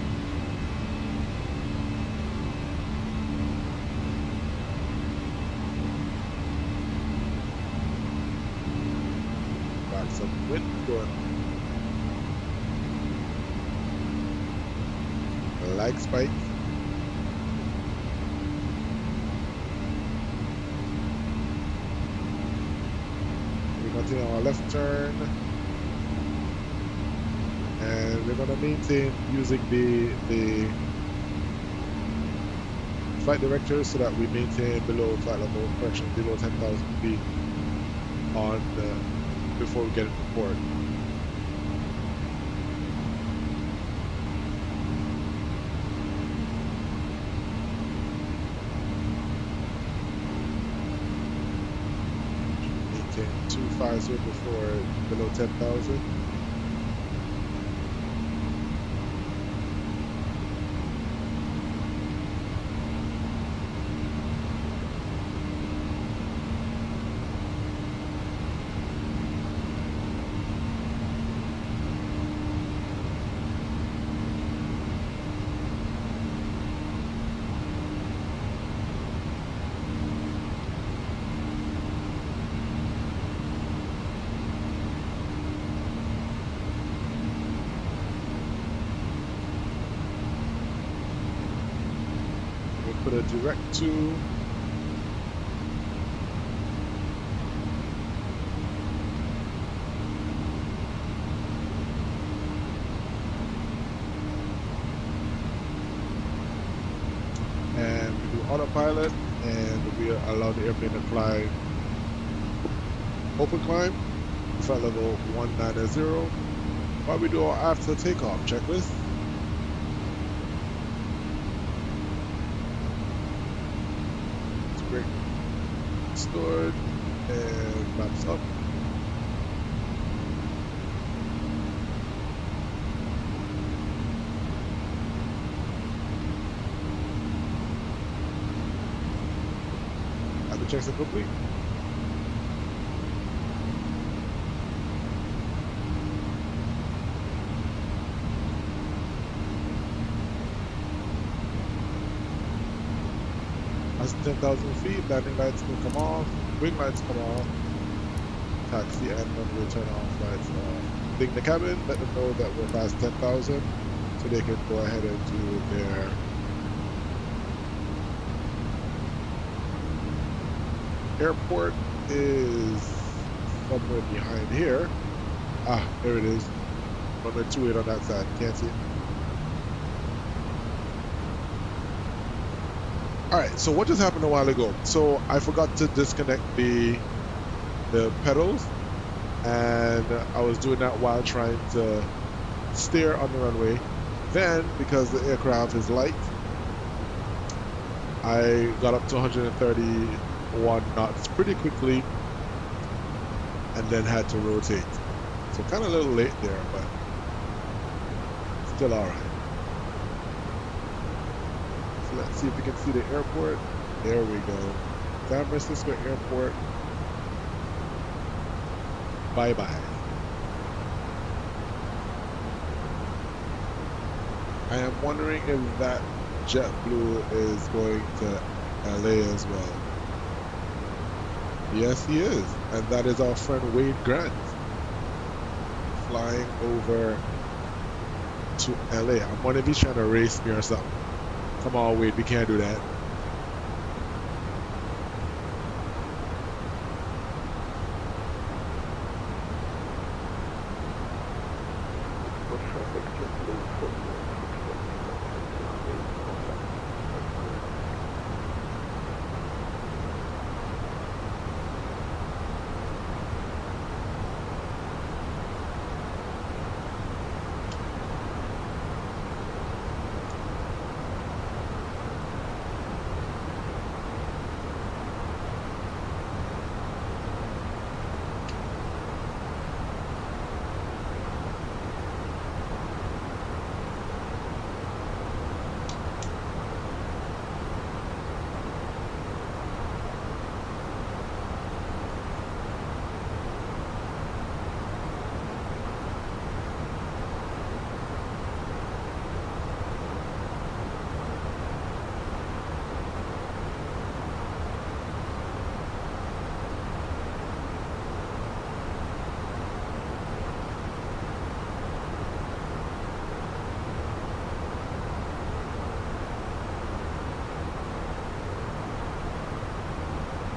Got some wind going on. Lag spike. Continue our left turn, and we're going to maintain using the flight directors so that we maintain below flight level, correction, below 10,000 feet on before we get into port. Maintain 250 before below 10,000. Put a direct to and we do autopilot, and we allow the airplane to climb open climb, flight level 190. What we do after takeoff checklist? Brake stored and maps up. Have the checks are complete. As 10,000 feet, landing lights will come off, wing lights come off, taxi and runway turn off lights off. Ding the cabin, let them know that we're past 10,000 so they can go ahead and do their airport is somewhere behind here. Ah, there it is. Runway 28 on that side, can't see it. Alright, so what just happened a while ago? So I forgot to disconnect the pedals, and I was doing that while trying to steer on the runway. Then, because the aircraft is light, I got up to 131 knots pretty quickly, and then had to rotate. So kind of a little late there, but still alright. Let's see if we can see the airport. There we go. San Francisco Airport. Bye-bye. I am wondering if that JetBlue is going to LA as well. Yes, he is. And that is our friend Wade Grant flying over to LA. I'm wondering if he's trying to race me or something. Come on, Wade, we can't do that.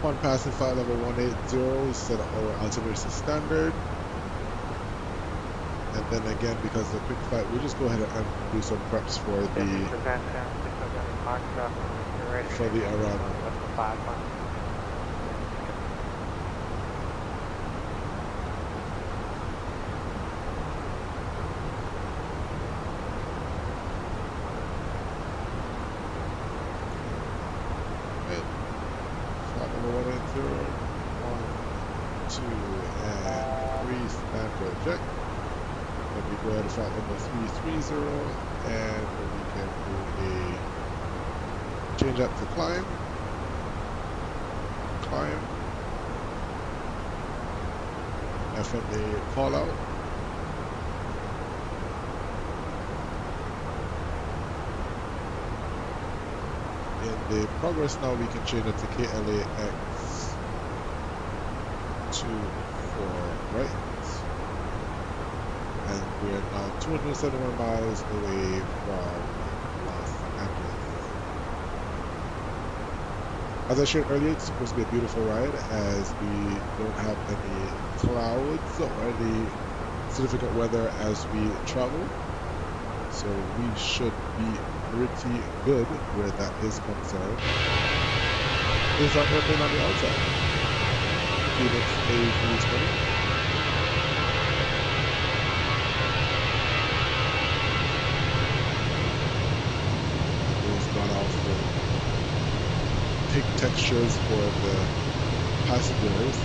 Upon passing flight level 180, set our altimeter to standard. And then again, because of the quick flight, we'll just go ahead and do some preps for the Arano. Check. Then we go ahead and flight number 330, and we can do a change up to climb, FMA call out, in the progress now we can change it to KLAX 24 right. And we are now 271 miles away from Los Angeles. As I shared earlier, it's supposed to be a beautiful ride as we don't have any clouds or any significant weather as we travel. So we should be pretty good where that is concerned. There's our airplane on the outside. Fenix A320. opaque textures for the passengers.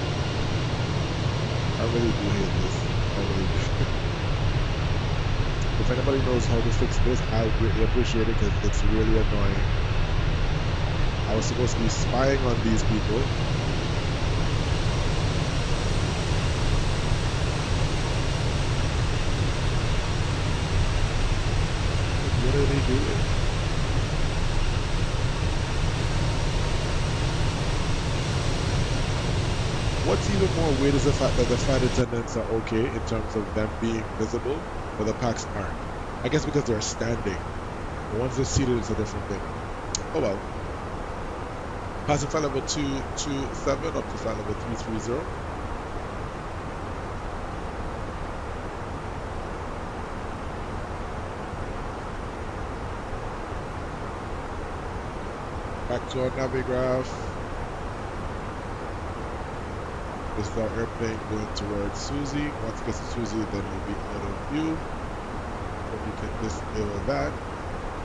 I really do hate this. I really do. If anybody knows how to fix this, I would really appreciate it because it's really annoying. I was supposed to be spying on these people. What are they doing? What's even more weird is the fact that the flight attendants are okay in terms of them being visible, but the packs aren't. I guess because they're standing. The ones that are seated is a different thing. Oh well. Passing flight level 227 up to flight level 330. Back to our navigraph. This is our airplane going towards Susie. Once it gets to Susie, then it'll be out of view. So we can disable that.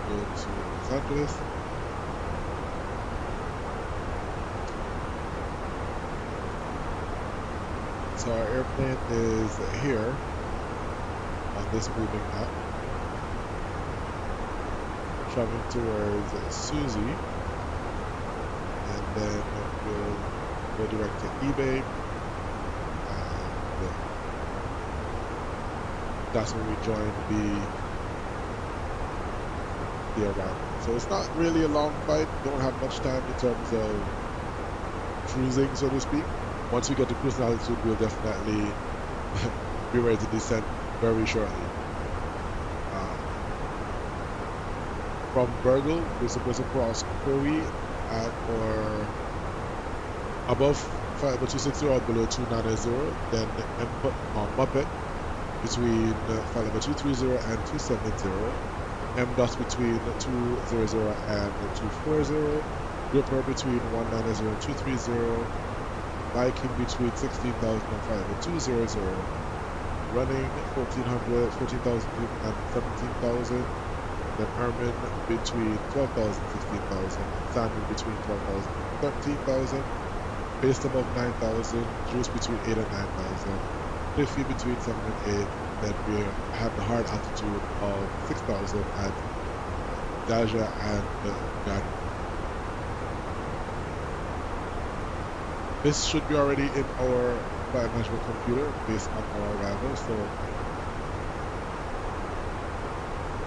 Go to Los Angeles. So our airplane is here on this moving map, traveling towards Susie, and then we'll go direct to eBay. That's when we join the arrival. So it's not really a long flight. Don't have much time in terms of cruising, so to speak. Once we get to cruising altitude, we'll definitely be ready to descend very shortly. From Burgle, we're supposed to cross Crowley at or above flight level 260 or below 290, then Muppet between flight level 230 and 270, M-DOT between 200 and 240, Ripper between 190 and 230, Viking between 16,000 and flight level 200, running 1400, 14,000 and 17,000, then Herman between 12,000 and 16,000, Sandman between 12,000 and 13,000, Based above 9,000, Juice between 8 and 9,000, Cliffy between 7 and 8, then we have the hard altitude of 6,000 at Daja and Ghana. This should be already in our flight management computer based on our arrival, so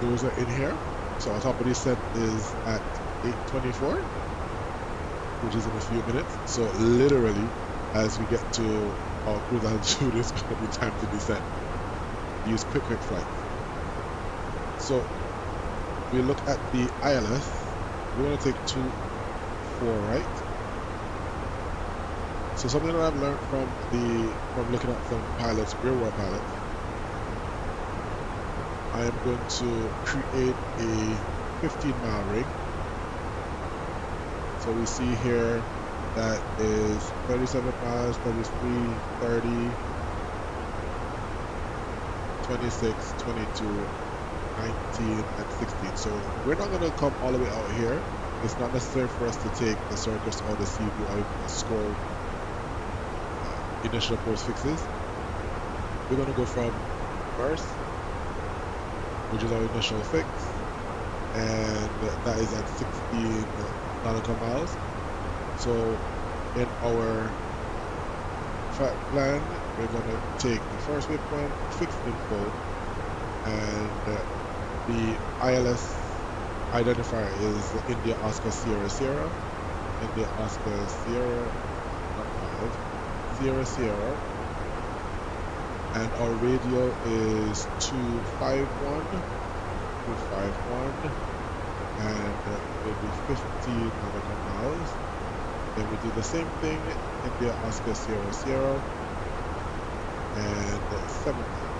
those are in here. So our top of descent is at 8:24, which is in a few minutes. So literally, as we get to our cruise altitude, it's going to be time to descend. Use quick flight. So we look at the ILS. We're going to take 2-4 right. So something that I've learned from looking at some pilots, real world pilots, I am going to create a 15-mile ring. So we see here that is 37 miles, 33, 30, 26, 22, 19, and 16. So we're not going to come all the way out here. It's not necessary for us to take the circus or the sea view or the scroll initial approach fixes. We're going to go from first, which is our initial fix, and that is at 16 nautical miles. So in our flight plan, we're going to take the first waypoint, fixed in full, and the ILS identifier is India Oscar Sierra Sierra, India Oscar Sierra, not 5, Sierra Sierra, and our radial is 251, and will be 15 nautical miles. Then we do the same thing, India Oscar Sierra Sierra, and 7 miles.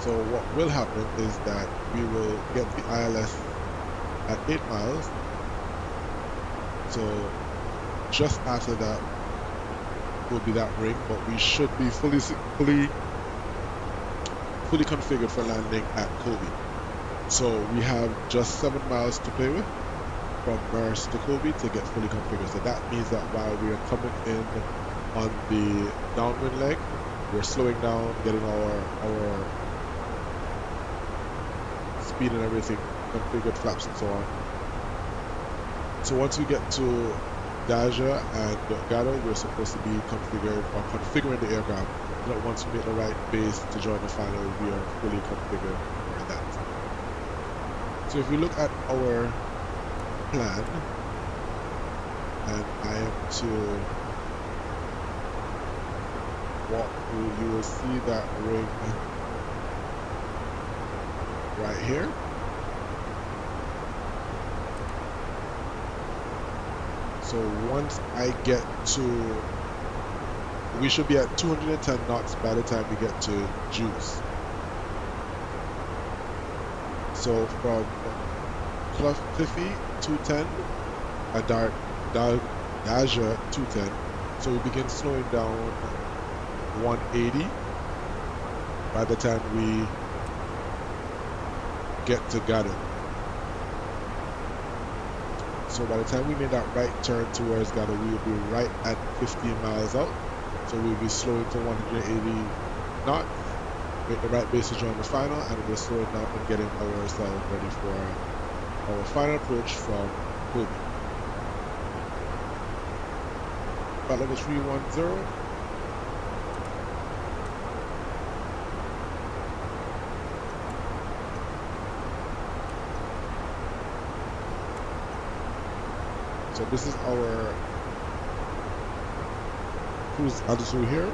So what will happen is that we will get the ILS at 8 miles. So just after that will be that ring, but we should be fully configured for landing at Kobe. So we have just 7 miles to play with. from Mars to Kobe to get fully configured. So that means that while we are coming in on the downwind leg, we're slowing down, getting our speed and everything configured, flaps and so on. So once we get to Daja and Gado, we're supposed to be configured or configuring the aircraft so that once we make the right base to join the final, we are fully configured for that. So if we look at our plan, and I am to walk through, you will see that ring right here. So once I get to, we should be at 210 knots by the time we get to Juice. So from Cliffy 210, Daja 210. So we begin slowing down 180 by the time we get to Gado. So by the time we make that right turn towards Gado, we will be right at 15 miles out. So we'll be slowing to 180 knots, make the right base to join the final, and we're slowing down and getting ourselves ready for our final approach from Kobe. Flight level 310. So this is our cruise altitude here.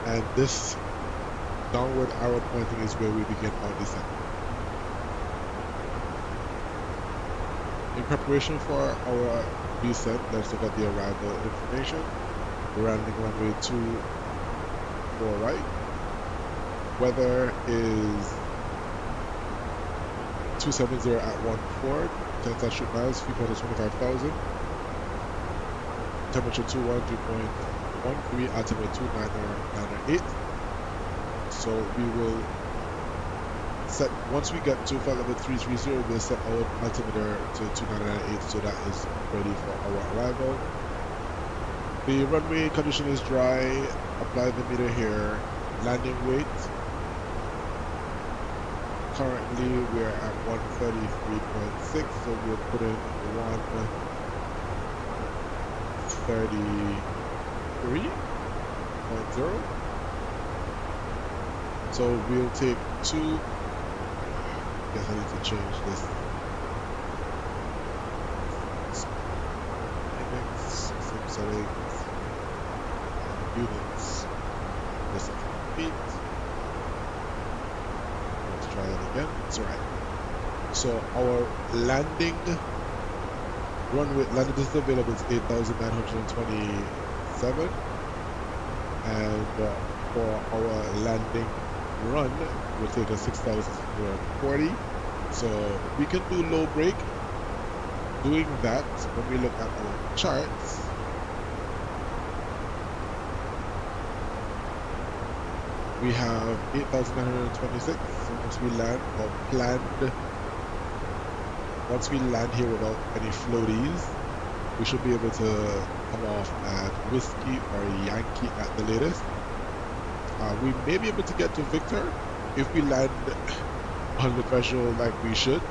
And this downward arrow pointing is where we begin our descent. In preparation for our descent, let's look at the arrival information. We're landing runway 24 right. Weather is 270 at 14, 10 statute miles, speed is 25,000. Temperature 213.13, altimeter 299.8. So we will set, once we get to flight level 330, we'll set our altimeter to 299.8, so that is ready for our arrival. The runway condition is dry. Apply the meter here. Landing weight. Currently we're at 133.6, so we'll put in 133.0. So we'll take two. Guess I need to change this. Index, same settings, units, this is feet. Let's try it again. It's alright. So our landing distance available is 8,927, and for our landing run will take us 6,040. So we can do low brake. Doing that, when we look at our charts, we have 8,926. So once we land, or planned, once we land here without any floaties, we should be able to come off at Whiskey or Yankee at the latest. We may be able to get to Victor if we land on the threshold like we should.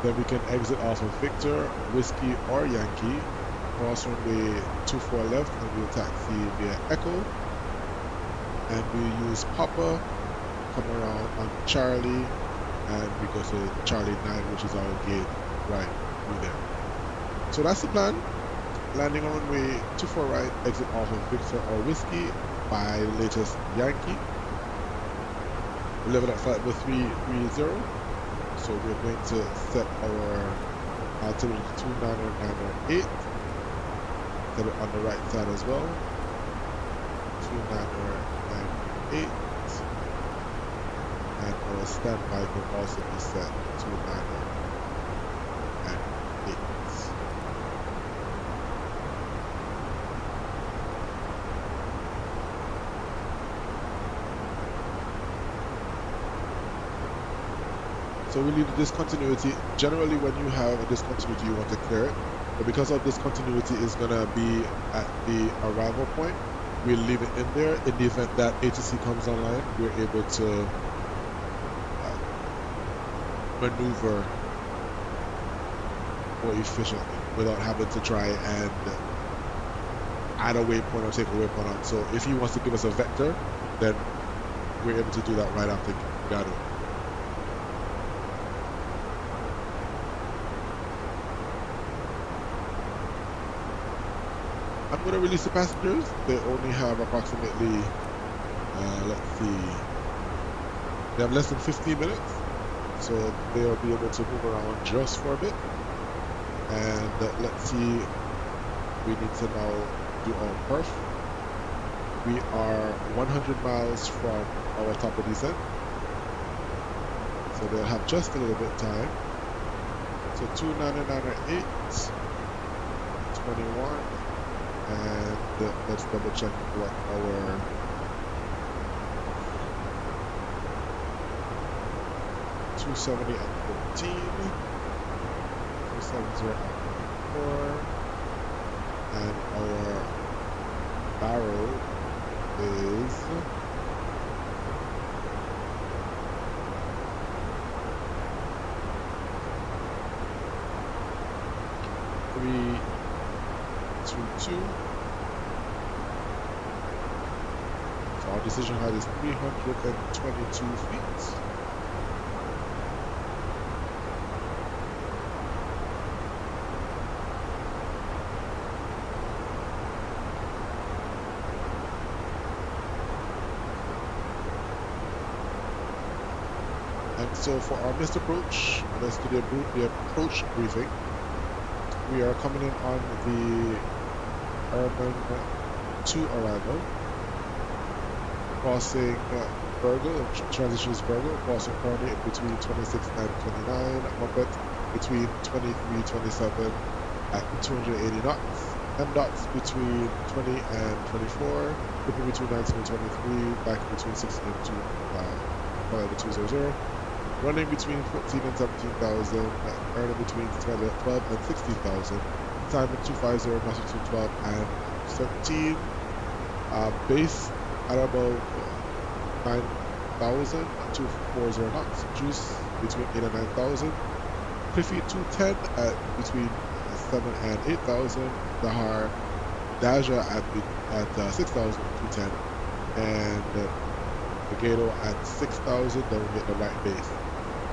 Then we can exit off of Victor, Whiskey, or Yankee, cross runway 24 left, and we'll taxi via Echo. And we use Papa, come around on Charlie, and we go to Charlie 9, which is our gate right through there. So that's the plan. Landing on runway 24 right, exit off of Victor or Whiskey by the latest Yankee. We level at flight level 330. So we're going to set our altimeter to 299.8. Set it on the right side as well. 299.8. And our standby can also be set to 299.8. So we leave the discontinuity. Generally, when you have a discontinuity, you want to clear it. But because our discontinuity is going to be at the arrival point, we'll leave it in there. In the event that ATC comes online, we're able to maneuver more efficiently without having to try and add a waypoint or take a waypoint on. So if he wants to give us a vector, then we're able to do that right after gathering. I'm going to release the passengers. They only have approximately, let's see, they have less than 15 minutes. So they'll be able to move around just for a bit. And let's see, we need to now do our perf. We are 100 miles from our top of descent. So they'll have just a little bit of time. So 299.8, 21. And let's double check what our $270 at 14, 270 at 4, and our barrel is 322. So our decision height is 322 feet. And so for our missed approach, let's do the approach briefing. We are coming in on the Urban 2 arrival, crossing Virgo, transitions Virgo, crossing currently between 26 and 29, Muppet between 23, 27 at 280 knots, M dots between 20 and 24, Clipper between 19 and 23, back between 16 and 200, running between 14 and 17,000, earning between 12 and 16,000, time at 250, master 212 and 17, base at about 9,000, 240 knots, juice between 8 and 9,000, Cliffy 210 at between 7 and 8,000, Dahar Daja at 6,210, and the Gato at 6,000, then we get the right base.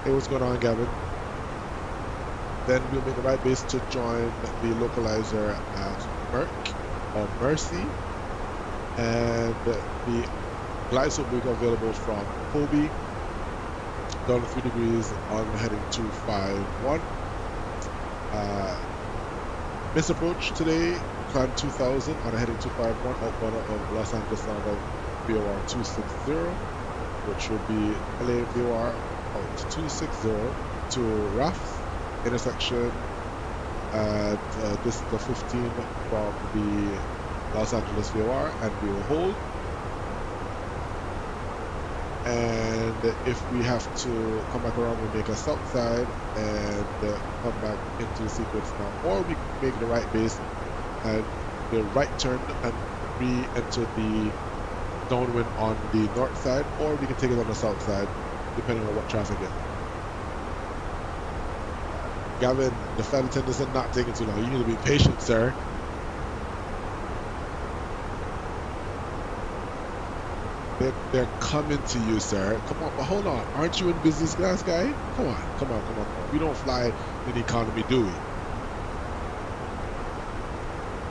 Hey, what's going on, Gavin? Then we'll make the right base to join the localizer at Mercy, and the glide slope will be available from Kobe down to 3 degrees on heading 251. Missed approach today, climb 2000 on a heading 251 outbound of Los Angeles out of VOR 260, which will be LA VOR out 260 to Rafts intersection at this is the 15 from the Los Angeles VOR, and we will hold. And if we have to come back around, we make a south side and come back into the sequence now, or we make the right base and the right turn and re-enter the downwind on the north side, or we can take it on the south side depending on what traffic is. Gavin, the flight attendants are not taking too long. You need to be patient, sir. They're coming to you, sir. Come on, but hold on. Aren't you in business class, guy? Come on. We don't fly in economy, do we?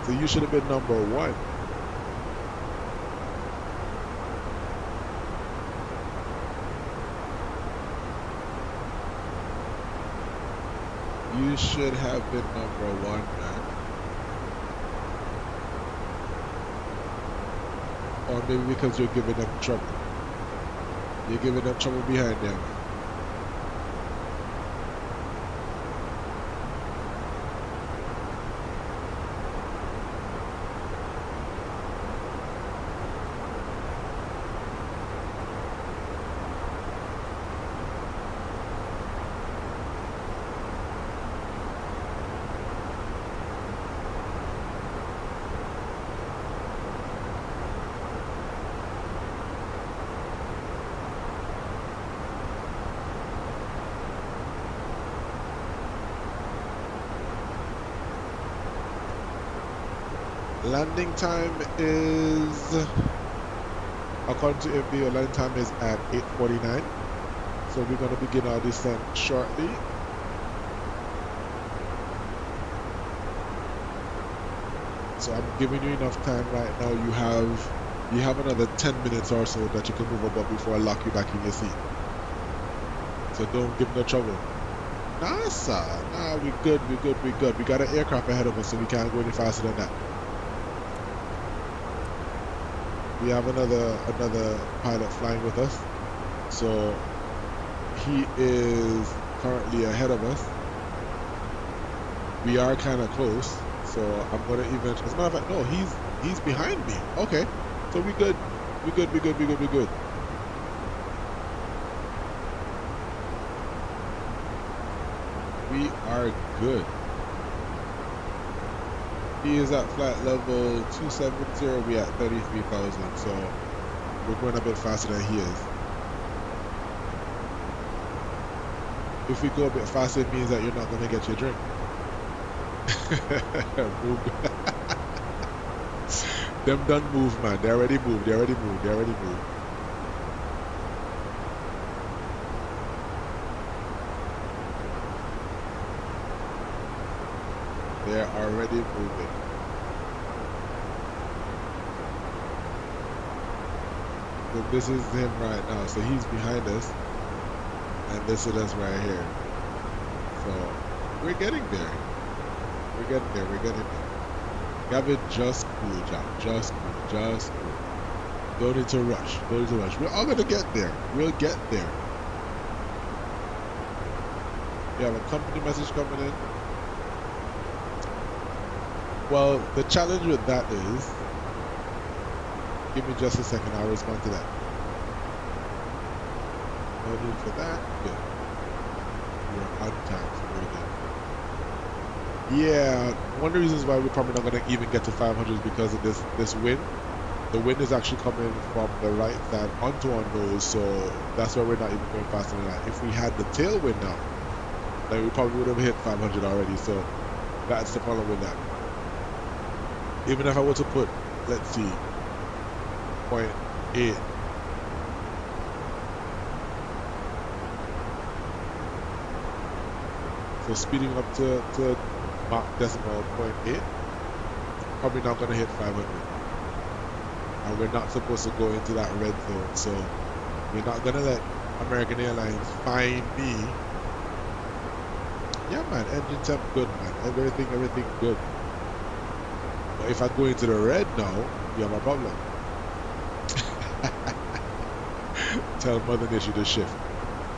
So you should have been number 1. You should have been number 1, man. Or maybe because you're giving them trouble. You're giving them trouble behind them. Landing time is, according to FBO, landing time is at 8:49. So we're going to begin our descent shortly. So I'm giving you enough time right now. You have another 10 minutes or so that you can move about before I lock you back in your seat. So don't give no trouble. Nah, sir. Nah, we good. We got an aircraft ahead of us, so we can't go any faster than that. We have another pilot flying with us. So he is currently ahead of us. We are kind of close. So I'm gonna even, as a matter of fact, no, he's behind me. Okay. So we good. We good. We are good. He is at flight level 270. We at 33,000. So we're going a bit faster than he is. If we go a bit faster, it means that you're not gonna get your drink. Move. Them done move, man. They already moved. They already moved. They already moved. They're already moving. So this is him right now. So he's behind us, and this is us right here. So we're getting there. We're getting there. We're getting there. Gavin, just cool, Jack. Just cool. Just cool. Don't need to rush. Don't need to rush. We're all gonna get there. We'll get there. We have a company message coming in. Well, the challenge with that is, give me just a second, I'll respond to that. No need for that. Good. We're on time, so we're good. Yeah, one of the reasons why we're probably not going to even get to 500 is because of this wind. The wind is actually coming from the right side onto our nose, so that's why we're not even going faster than that. If we had the tailwind now, then we probably would have hit 500 already, so that's the problem with that. Even if I were to put, let's see, 0.8. So speeding up to Mach decimal 0.8, probably not going to hit 500. And we're not supposed to go into that red zone, so we're not going to let American Airlines find me. Yeah, man, engine temp good, man. Everything good. But if I go into the red now, you have a problem. Tell Mother Nature to shift.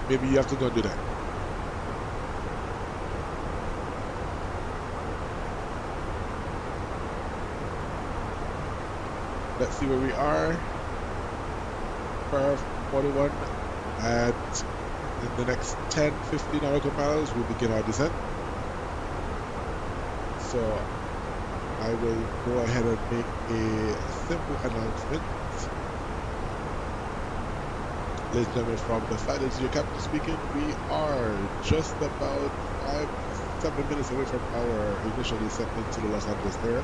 Maybe you have to go and do that. Let's see where we are. Per 41, and in the next 10-15 nautical miles we'll begin our descent. So I will go ahead and make a simple announcement. Ladies and gentlemen, from the flight is your captain speaking. We are just about 5-7 minutes away from our initial descent into the Los Angeles area.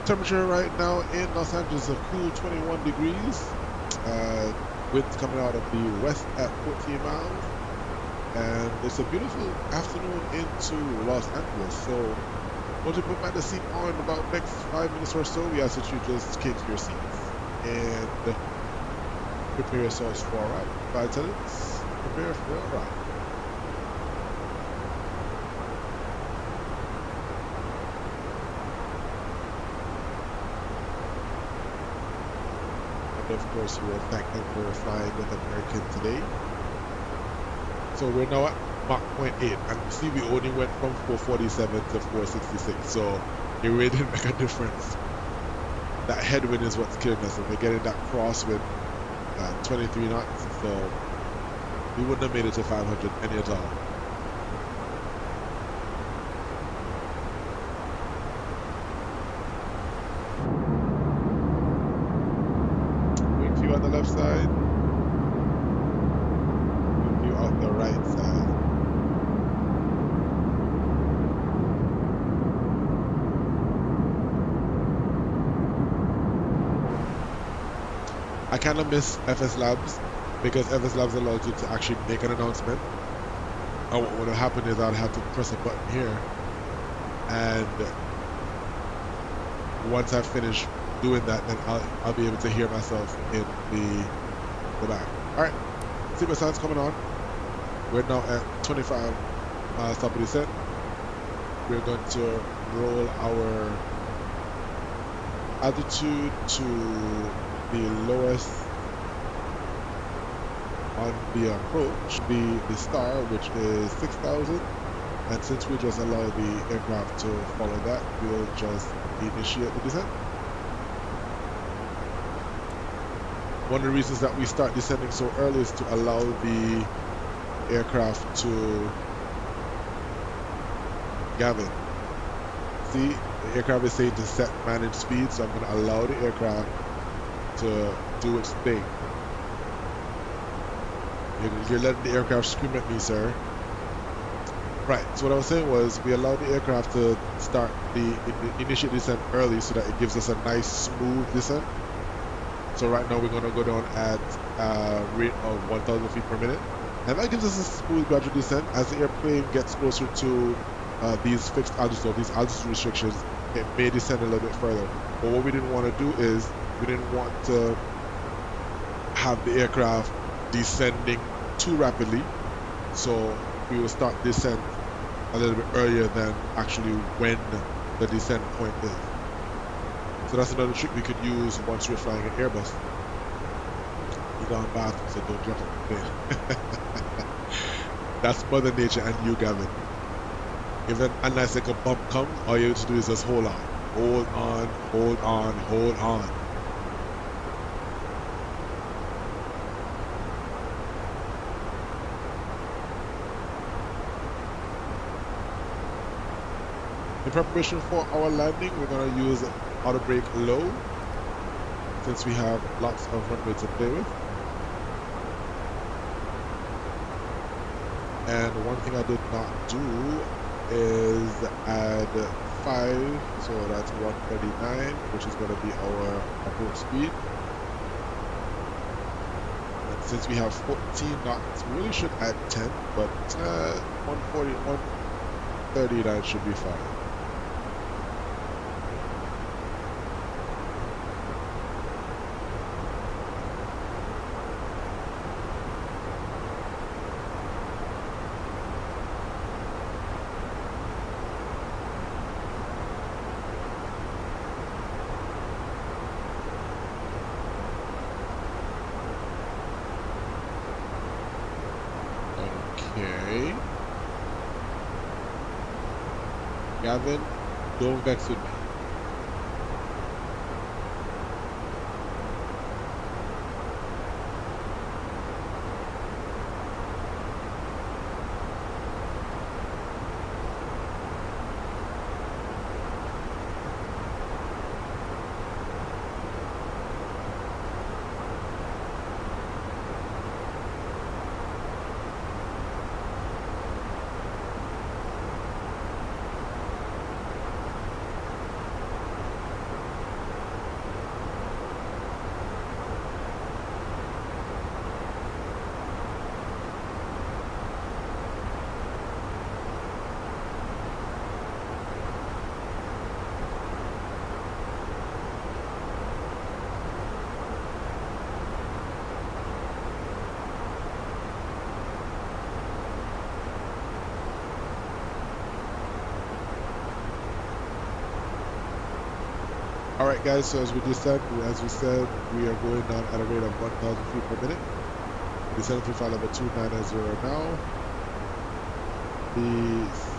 Temperature right now in Los Angeles is a cool 21 degrees. Winds coming out of the west at 14 miles. And it's a beautiful afternoon into Los Angeles. So once you put back the seat on about next 5 minutes or so, we ask that you just kick your seats and prepare yourselves for a ride. Flight attendants, prepare for a ride. Of course, we will thank them for flying with American today. So we're now at Mach 0.8, and see we only went from 447 to 466, so it really didn't make a difference. That headwind is what's killing us, and we're getting that crosswind at 23 knots, so we wouldn't have made it to 500 any at all. On the left side, you on the right side. I kind of miss FS Labs because FS Labs allows you to actually make an announcement. And what would happen is I'd have to press a button here, and once I finish doing that, then I'll be able to hear myself in the back. All right, seatbelt signs coming on. We're now at 25 miles top of descent. We're going to roll our altitude to the lowest on the approach, the star, which is 6,000. And since we just allow the aircraft to follow that, we'll just initiate the descent. One of the reasons that we start descending so early is to allow the aircraft to Gavin. See, the aircraft is saying to set managed speed, so I'm going to allow the aircraft to do its thing. You're letting the aircraft scream at me, sir. Right, so what I was saying was we allowed the aircraft to start the initiate descent early so that it gives us a nice smooth descent. So right now we're going to go down at a rate of 1,000 feet per minute. And that gives us a smooth gradual descent. As the airplane gets closer to these fixed altitudes, or these altitude restrictions, it may descend a little bit further. But what we didn't want to do is we didn't want to have the aircraft descending too rapidly. So we will start descent a little bit earlier than actually when the descent point is. So that's another trick we could use once we're flying an Airbus. You got on bathroom, so don't jump on the plane. That's Mother Nature and you, Gavin. If a nice like a bump comes, all you have to do is just hold on. Hold on, hold on, hold on. In preparation for our landing, we're going to use auto brake low, since we have lots of runway to play with. And one thing I did not do is add 5, so that's 139, which is going to be our approach speed. And since we have 14 knots, we really should add 10, but 140, 139 should be fine. Okay. Gavin, don't vex with me. Alright guys, so as we descend, as we said, we are going down at a rate of 1,000 feet per minute. Descending through flight level 290 now. The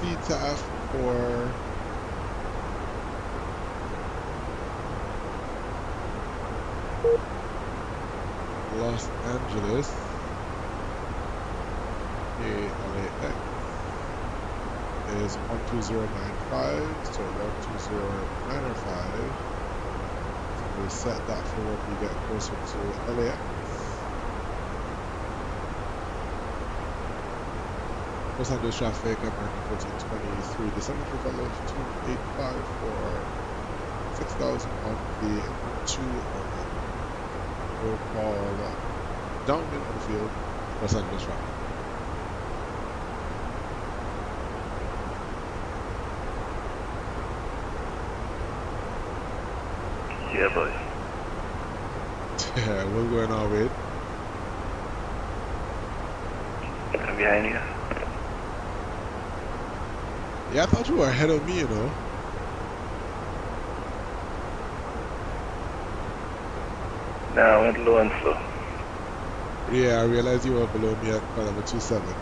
CTAF for Los Angeles AAL is 12095, so 12095. We'll set that for when we get closer to LAX. Los Angeles traffic, American 1423, descending through flight level 285 for 6,000 on the 2 on vehicle called downwind on the field, Los Angeles traffic. Yeah, boy. Yeah, what's going on, Wade? I'm behind you. Yeah, I thought you were ahead of me, you know. Nah, I went low and slow. Yeah, I realized you were below me at flight level 27.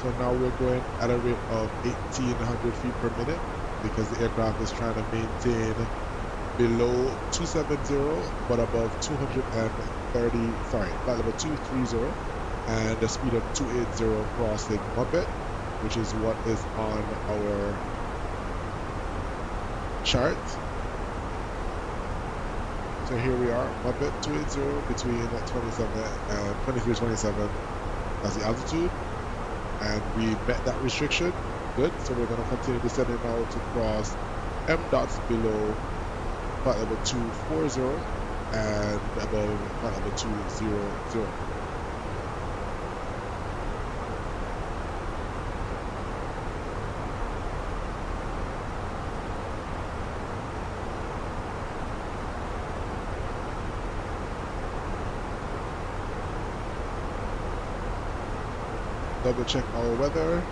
So now we're going at a rate of 1,800 feet per minute because the aircraft is trying to maintain below 270 but above 230, sorry, flight level 230 and a speed of 280 crossing Muppet, which is what is on our chart. So here we are, Muppet 280 between 27 and 2327. That's the altitude. And we met that restriction. Good. So we're going to continue descending now to cross M dots below flight level 240 and above flight level 200. Double check our weather.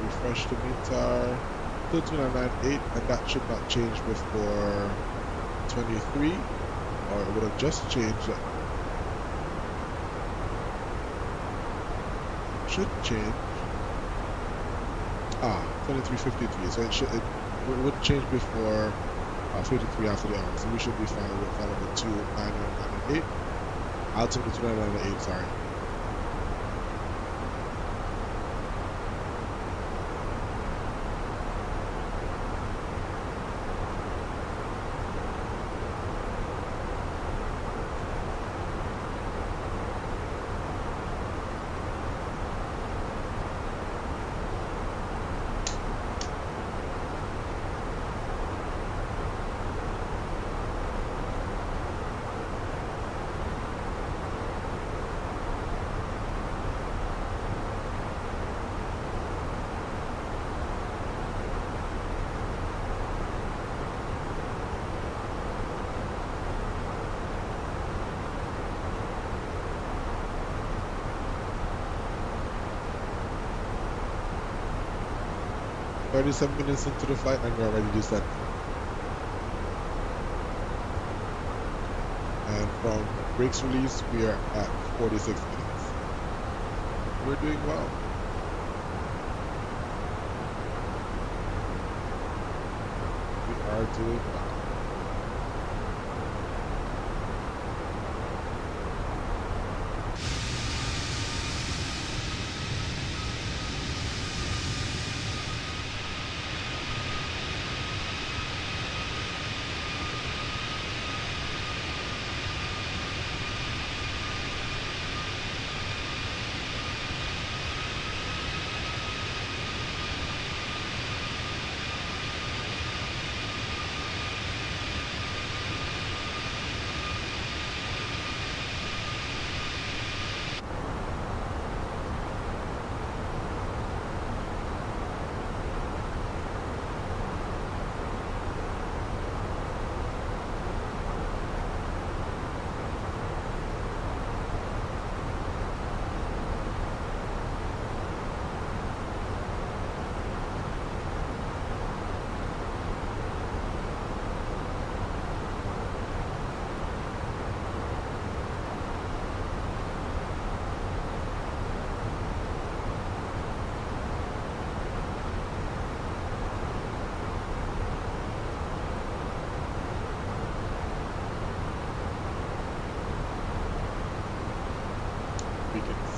Refresh the meter. Still 2998, and that should not change before 23, or it would have just changed. Should change. 2353. So it would change before 53 after the hour. So we should be fine with flight level 29998. Altitude 298, sorry. "37 minutes into the flight and we're already descending." And from brakes release, we are at 46 minutes. We're doing well. We are doing well.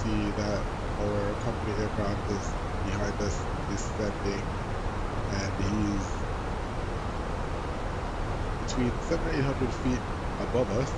see that our company aircraft is behind us, descending, and he's between 700 and 800 feet above us.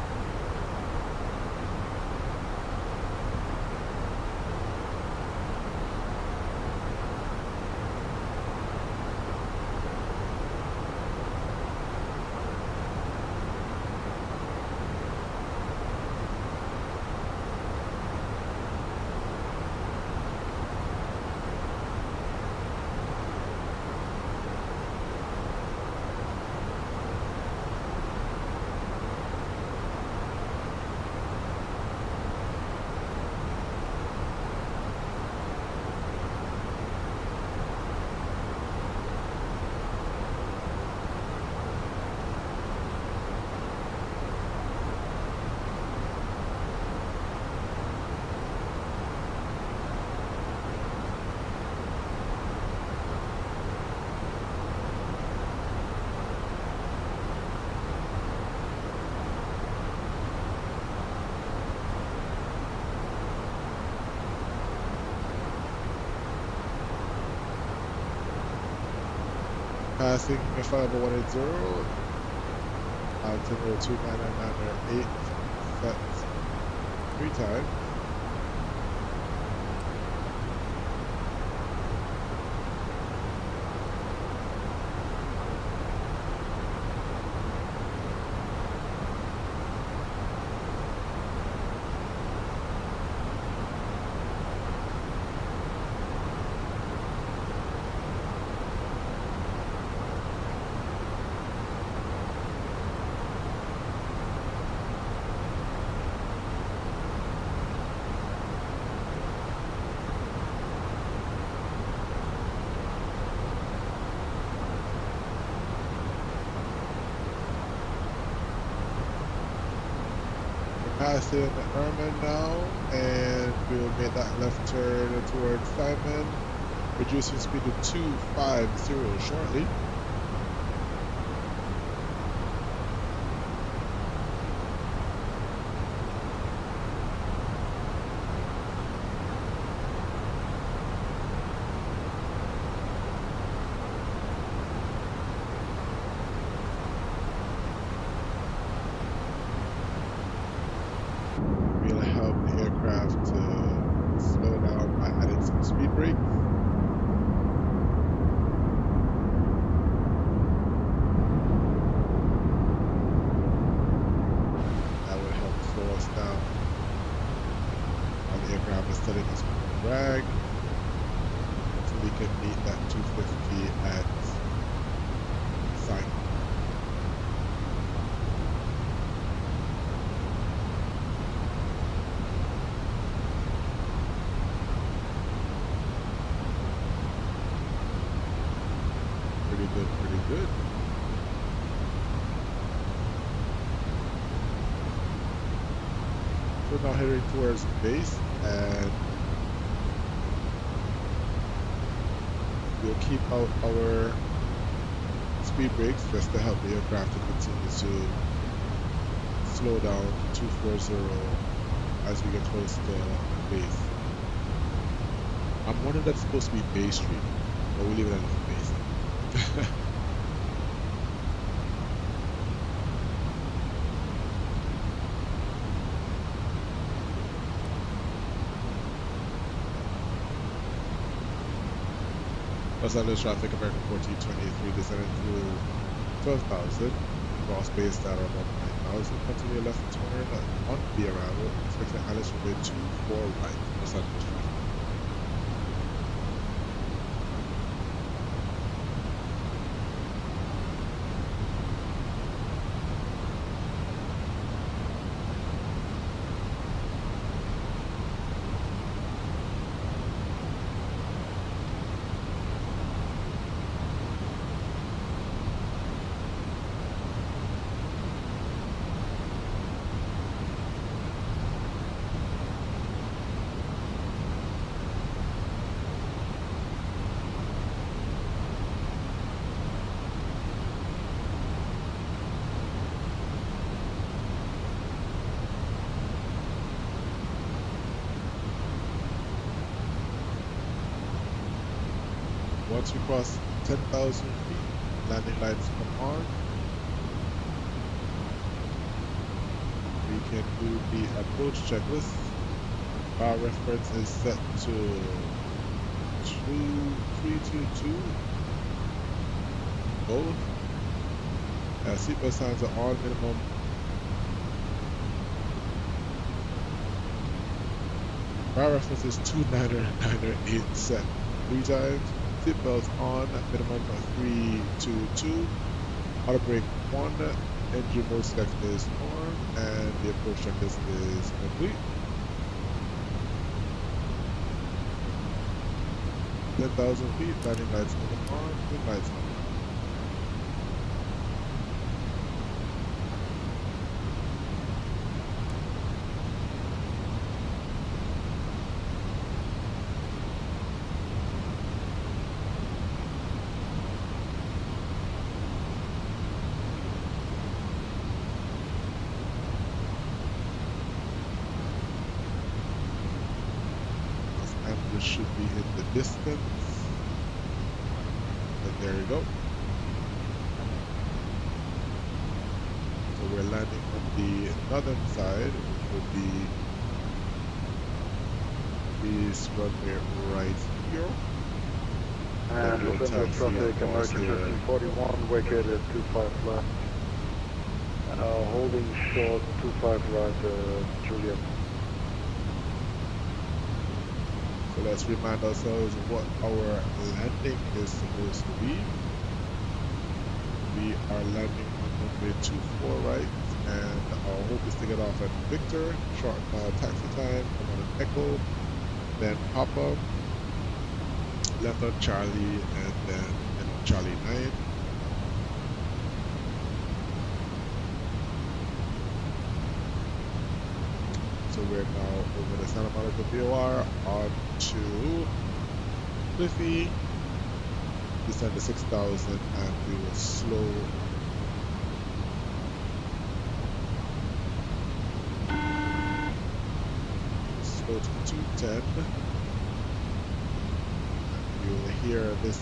Passing flight level 180, altimeter 29998, set 3 times. Passing Norman now, and we'll make that left turn towards Simon, reducing speed to 250 shortly. We'll help the aircraft to slow down by adding some speed brakes. That will help slow us down while the aircraft is telling us to drag, so we can meet that 250 at Simon. Pretty good. We're now heading towards base, and we'll keep out our speed brakes just to help the aircraft to continue to slow down to 240 as we get close to base. I'm wondering if that's supposed to be Bay Street, but we'll leave it at base. Los Angeles traffic, American 1423 descending through 12,000, cross base data about 9,000, continue left turn on the arrival, expecting Alice runway 24 right, Los Angeles traffic. once we cross 10,000 feet, landing lights come on. We can do the approach checklist. Our reference is set to 2322. Both. Seatbelt signs are on minimum. Our reference is 29908 set 3 times. Seatbelts on minimum 322. Auto brake 1. Engine mode select is on, and the approach checklist is complete. 10,000 feet, landing lights on, green lights on. This should be in the distance. And there you go. So we're landing on the northern side, which would be this runway right here. And we'll Los Angeles traffic, American 1541, wake at 25 left. Holding short 25 right, Juliet. So let's remind ourselves what our landing is supposed to be. We are landing on runway 24 right, and our hope is to get off at Victor, short taxi time, come on an Echo, then Papa, left on Charlie, and then on Charlie 9. So we're now over the Santa Monica VOR on to Cliffy, descend to 6,000, and we will slow to 210. And you will hear this.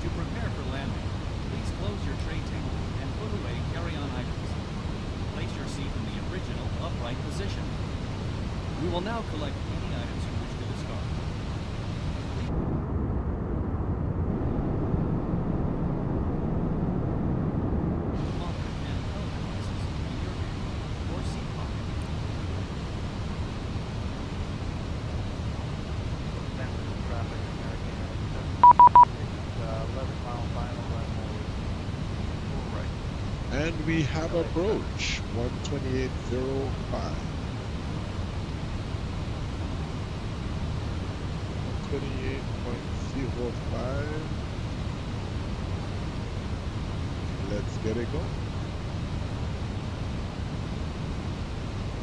To prepare for landing, please close your tray table and put away carry-on items. Place your seat in the original upright position. We will now collect any items you wish to discard. Locker and phone devices in your vehicle or seat pocket. Traffic, American 11 mile final runway. Right. And we have approach 128.05. 128.05. Let's get it going.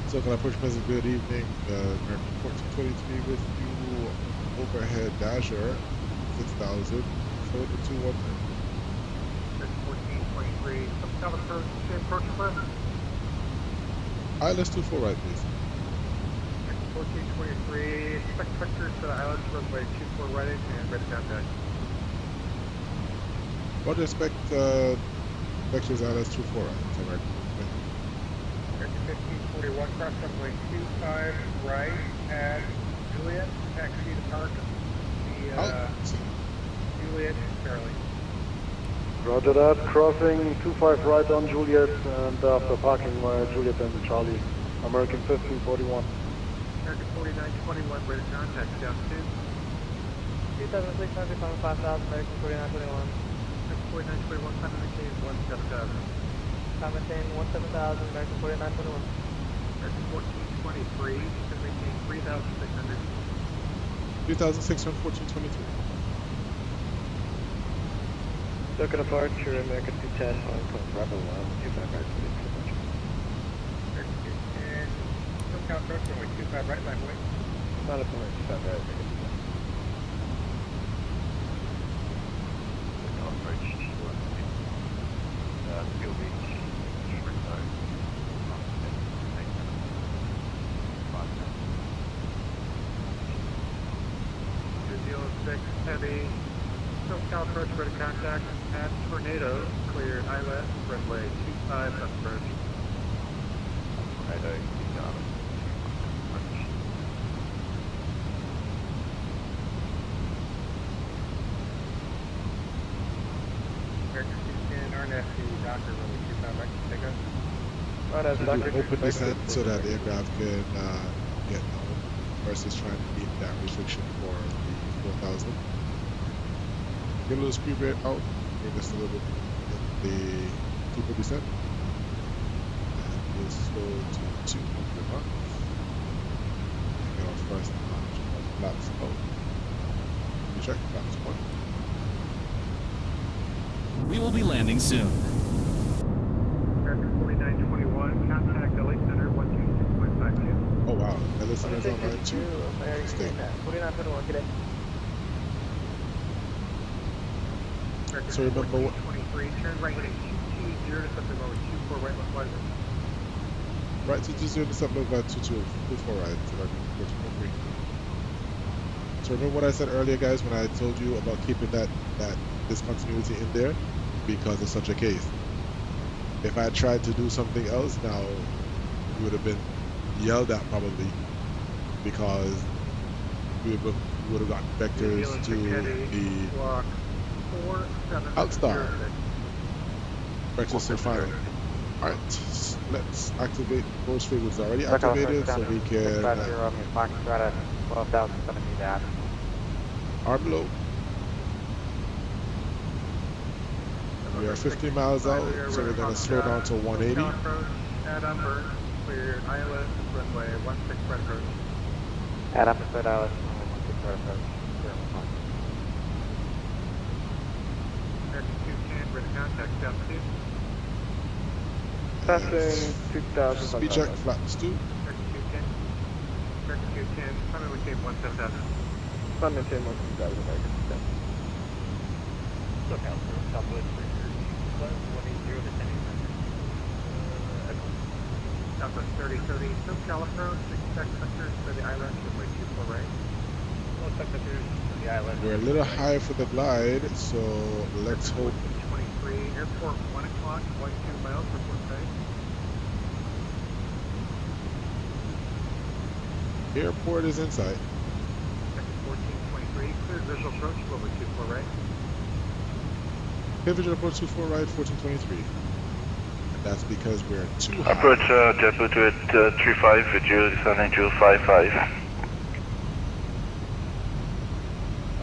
So can I push President good evening, American 1423 with you, overhead Dasher 6,000, 7213. 1423, some approach request. Let's do 4 right, please. 1423, expect vectors to the islands runway 24 right and ready down deck. What do you expect vectors islands 24 right? American 1541, cross runway 25 right at Juliet, taxi to park. Juliet, Charlie. Roger that, crossing 25 right on Juliet, and after parking Juliet and Charlie, American 1541. American 4921, ready to contact, down 2. 2600, final 5000, American 4921. American 4921, final maintain 17000. Final maintain 17000, American 4921. American 1423, can maintain 3600. 3600, 1423. Token departure, American 210, Rebel 1, 25 right, American 210, SoCal approach runway 25 right, line way. not a point, 25 right, American 210. Approach Steel Beach, short zone. Your deal is 23. SoCal approach, ready to contact at Tornado, cleared ILS, runway 25 left approach. Tornado, you got it. American 210, RNF to Doctor, runway 25 right, take off. Right, as Should Dr. you open descent so that the aircraft can get down versus trying to meet that restriction for the 4,000. Get a little speed rate out, bring us a little bit in the super descent. And we'll slow to 200 knots. Get our first launch of flaps out. We check flaps 1. We will be landing soon. American 4921, contact LA Center 126.52. Oh wow, that listener's online too. Stay. 4921, get in. So remember what? 23, turn right heading 220 to something over 24 right left wide. Right to 20 to something about 24 right. So that means 43. So remember what I said earlier, guys, when I told you about keeping that discontinuity in there because of such a case. If I tried to do something else now, we would have been yelled at probably because we would have gotten vectors to the outstart. Vectors so final. Alright, let's activate. Those figures already activated so we can arm low. We are 50 miles out, so we're going to slow down to 180. Add Umber, clear ILS, runway 16 right approach. Add Umber, clear ILS, runway 16 right approach. American 210, ready to contact altitude. Passing 2,000. Speed check, flaps 2. American 210. American 210, time we take 17,000. Sun maintain 1,000, American 210. SoCal approach, Southwest 180 to 10. Southwest 3030, SoCal approach, expect sectors for the island, runway 24 right. Expect sectors for the island. We're a little high for the glide, so let's hope. 23, airport 1 o'clock, 12 miles, report site. Airport is in sight. Second 1423, clear visual approach, runway 24 right. Clear visual approach 24 right, 1423. And that's because we're too high. Approach JetBlue at 35 with you, descending to 55.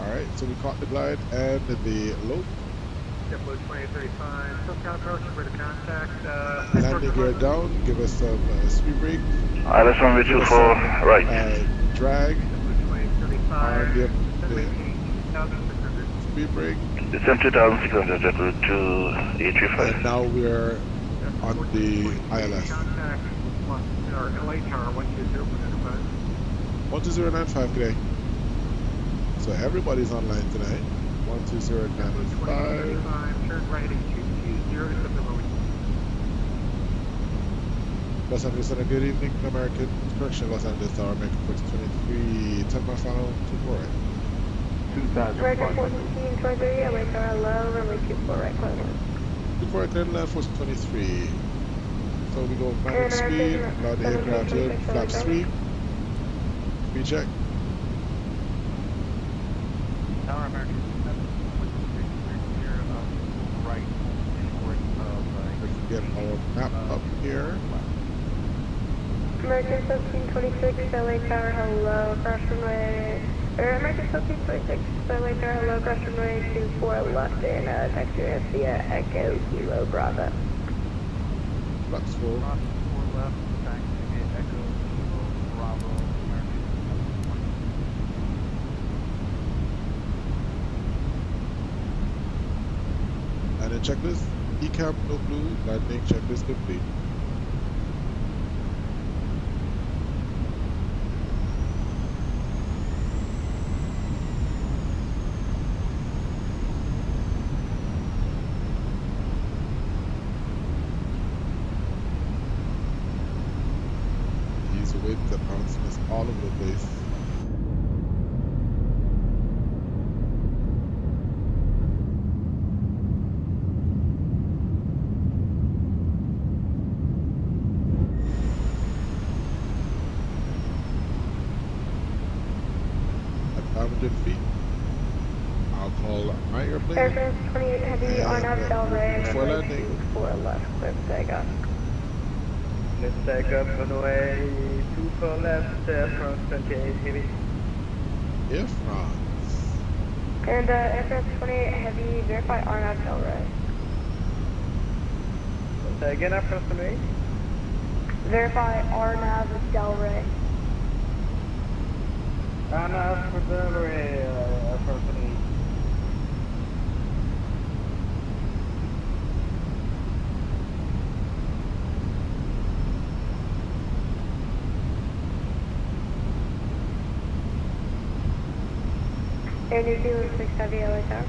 Alright, so we caught the glide and the low. JetBlue 2835, SoCal approach, ready to contact. Landing gear down, give us some speed brake. ILS runway 24 right. Drag. JetBlue 2035, Yep, maintain 2,600. speed brake. Descend 2,600, JetBlue to A35. And now we're on the ILS. Contact our LA tower 120.95. 12095 today. So everybody's online tonight. 12095. Turn right at 220 to something over. Los Angeles Center, good evening, American. Correction, Los Angeles Tower, American 1423. 10 mile final, 24 right. 2,000. American 1423, LA tower, hello, runway 24 right, clear land. 24 right, clear land, 1423. So we go max speed, allow the aircraft in, flaps 3. Speed check. Tower American 7, clear of right, short of Let's get our map up here. American 1426, LA tower, hello, cross runway, or American 1426, LA tower, hello, cross runway 24 left in, taxi via Echo Kilo Bravo. Flaps 4. 4 left, taxi Echo, Bravo, American 720. Landing checklist. ECAM no blue. Landing checklist complete. These winds and announcements all over the place. plane. Air France 28 Heavy on up Del Rey, before runway landing. 24 left, clear for takeoff. Let's take up runway 24 left, France 28 Heavy. Air France. And Air France 28 Heavy, verify RNAV Del Rey. Say again, Air France 28? Verify RNAV Del Rey. RNAV for Del Rey, Air France 28. Air New Zealand 6 Heavy, LA Tower.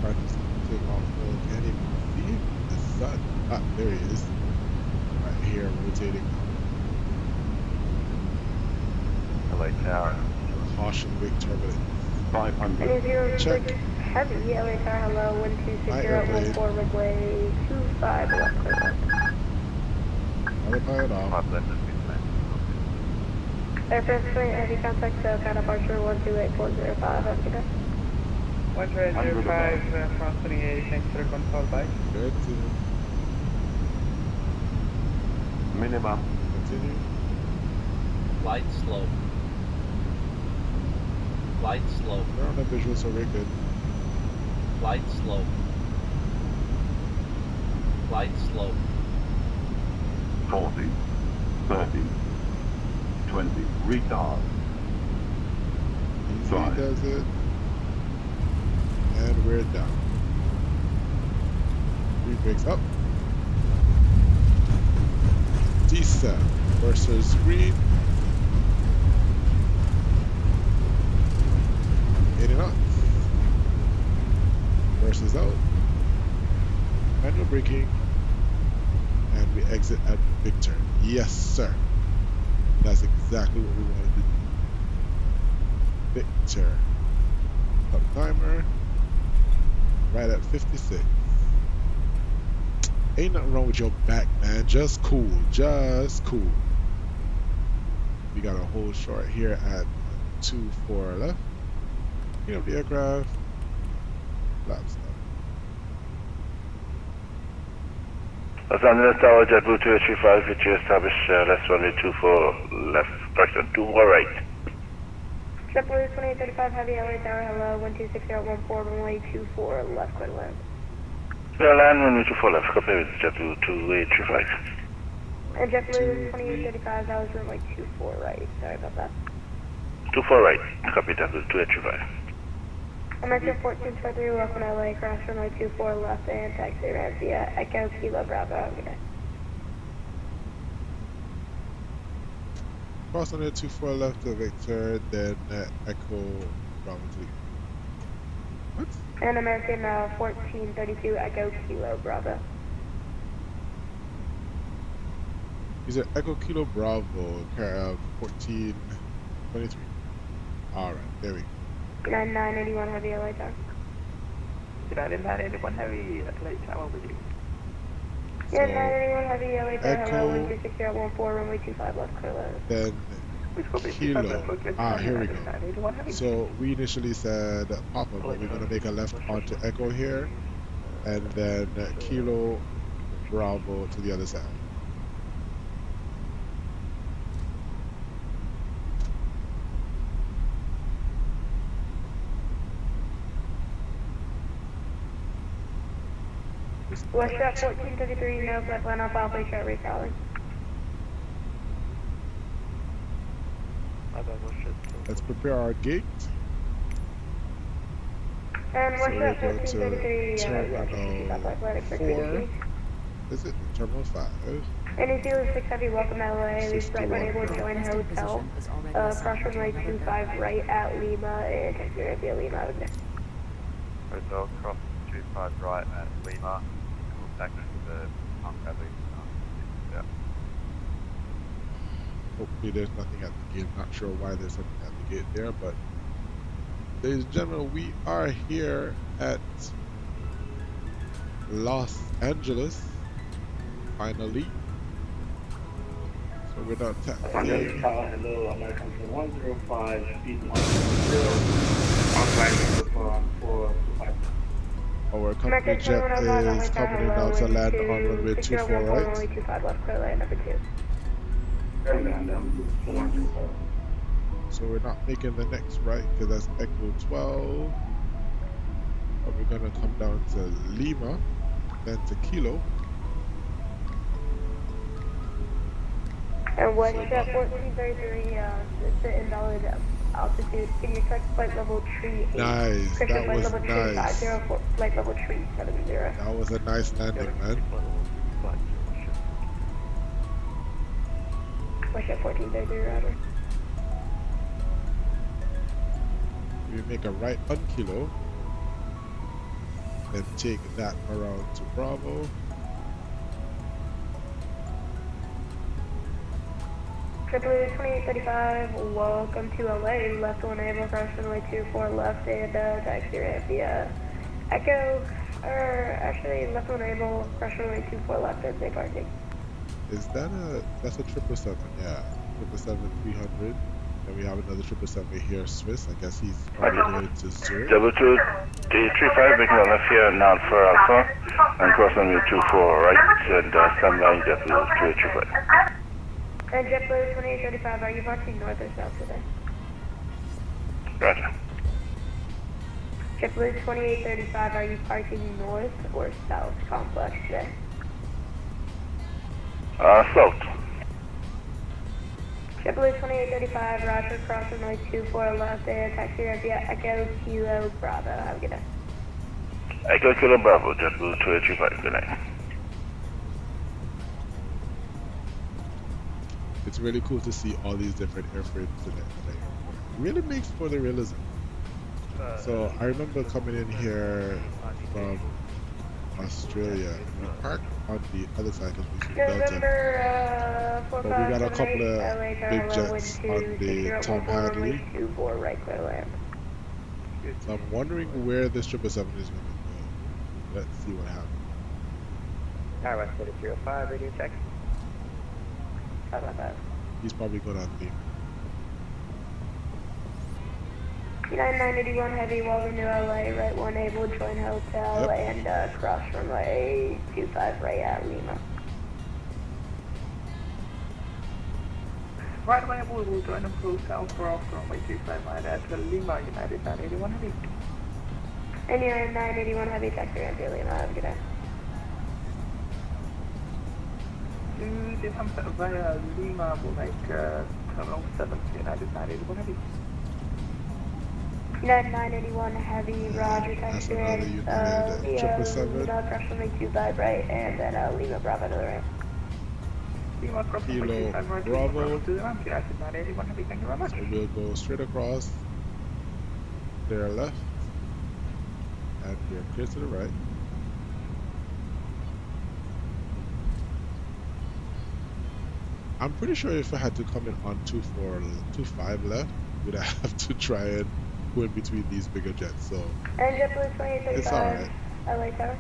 Practice take off full. Can't even see the sun. Ah, there he is. Right here, rotating. LA Tower. Caution, wing turbulence. 500. New Zealand Check. 6 Heavy, LA Tower, hello, 126014, runway 25 left, clear left. Autopilot off. Air France 28 Heavy, contact SoCal, departure 128405, have a good day. 1805, France 28, thanks for the control, bye. Good. Minimum. Continue. Flight slow. Flight slow. We're on the visual, so we're good. Flight slow. Flight slow. 40. 30. 20. Retard. Easy 5. does it. And we're down. 3 brakes up. Descent versus green. 80 knots. Versus out. Manual braking. And we exit at Victor. Yes, sir. That's exactly what we wanted to do. Victor. Up timer. Right at 56. Ain't nothing wrong with your back, man. Just cool. Just cool. We got a hold short here at 24 left. Clean up the aircraft. Flaps up. Los Angeles Tower, JetBlue 2835, which you established left runway 24 left, correction, 24 right. JetBlue 2835 Heavy, LA Tower, hello, 126014, runway 24 left, clear to land. Clear land, runway 24 left, copy with JetBlue 2835. And JetBlue 2835, that was runway 24 right, sorry about that. 24 right, copy JetBlue 2835. American 1423, welcome to LA, cross runway 24 left and taxi ramp via Echo Kilo Bravo, have a good day. Cross on the 24 left to Victor, then Echo Bravo 3. What? And American 1432, Echo Kilo Bravo. He's at Echo Kilo Bravo, 1423. Alright, there we go. 9981 Heavy, LA Tower. 9981 Heavy, LA Tower with you. Yeah, 981 Heavy, LA Tower, Echo, hello, 126014, runway 25 left, clear left. then Kilo. Here we go. So we initially said Papa, but we're going to make a left onto Echo here, and then Kilo Bravo to the other side. Westjet 1433, no flight plan off Alpha, short recalling. Let's prepare our gate. And So we Westjet go to 1433, Terminal 4. Is it Terminal 5? And New Zealand 6 Heavy, welcome to LA. Leave right when able to join hotel. Cross runway 25 right at Lima and taxi ramp via Lima, have a good day. Hotel cross 25 right at Lima. Back to the Hong Kong. Yeah. Hopefully there's nothing at the gate. Not sure why there's something at the gate there, but ladies and gentlemen, we are here at Los Angeles, finally. So we're not taxiing. Hello, American 105, speed 110. On for 5. Our company jet is coming in now to land on runway 24, right? Runway 25 left, clear land number 2. So we're not making the next right because that's Echo 12. But we're gonna come down to Lima, then to Kilo. And what's jet 1433, it's the invalid altitude. Can you check flight level tree 8? Nice, Correction, that flight was level tree nice. 504, flight level tree 70. That was a nice landing, man. What's jet 1433, Roger? We make a right on Kilo, then take that around to Bravo. Triple 2835, welcome to LA. Left one able, cross runway 24 left, and taxi ramp via Echo. Or actually, left one able, cross runway 24 left, and say parking. Is that that's a 777, yeah. 777-300. Then we have another 777 here, Swiss. I guess he's probably going to Zurich. Double 235, making a left here now for Alpha, and cross runway 24 right, and stand by JetBlue 2835. And JetBlue 2835, are you parking north or south today? Roger. JetBlue 2835, are you parking north or south complex today? South. JetBlue 2835, Roger, cross runway 24 left, and taxi ramp via Echo Kilo Bravo. Have a good day. Echo Kilo Bravo, JetBlue 2835, good night. It's really cool to see all these different airframes in the airport. It really makes for the realism. So I remember coming in here from Australia. We parked on the other side because we should Delta. But we got a couple of big jets on the Tom Hadley. So I'm wondering where this 777 is going to go. Let's see what happens. Tower West 305, radio check. How about that? He's probably going on Lima. 981 heavy, welcome to LA, right one able, join hotel, and cross runway 25 right at Lima. Right away, we'll join them hotel for off runway 25 right at Lima, United 981 heavy. And you're 981 heavy, taxi ramp to Lima, have a good day. They come via Lima, will make terminal 7 to United 981 heavy. 981 heavy, Roger, taxi ramp, Lima, cross runway 25 right, and then Lima Bravo to the right. Lima cross Kilo runway 25 right, Bravo. to the ramp, United 981 heavy, thank you very much. So we'll go straight across, there left, and we're clear to the right. I'm pretty sure if I had to come in on 25 left, we'd have to try and go in between these bigger jets. So And JetBlue 2835, it's alright. LA Tower.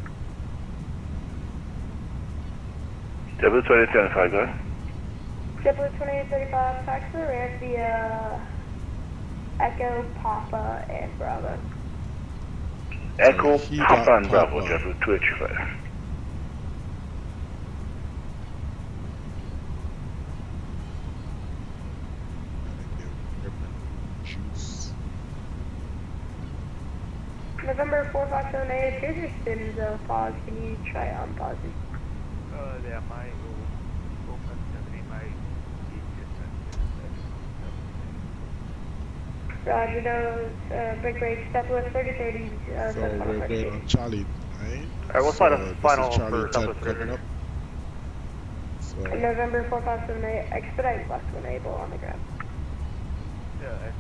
JetBlue 2835, go ahead. JetBlue 2835, taxi ramp via Echo, Papa, and Bravo. Echo, he Papa, got and Bravo, Papa. JetBlue 2835. Juice. November 4578, here's your spins pause. Can you try on pausing? There might open my Roger, those break, step with 3030. So we're going on Charlie 9. Alright, we'll find a final this is Charlie for 10 Southwest coming River. up. So November 4578, expedite left when able on the ground. Yeah, that's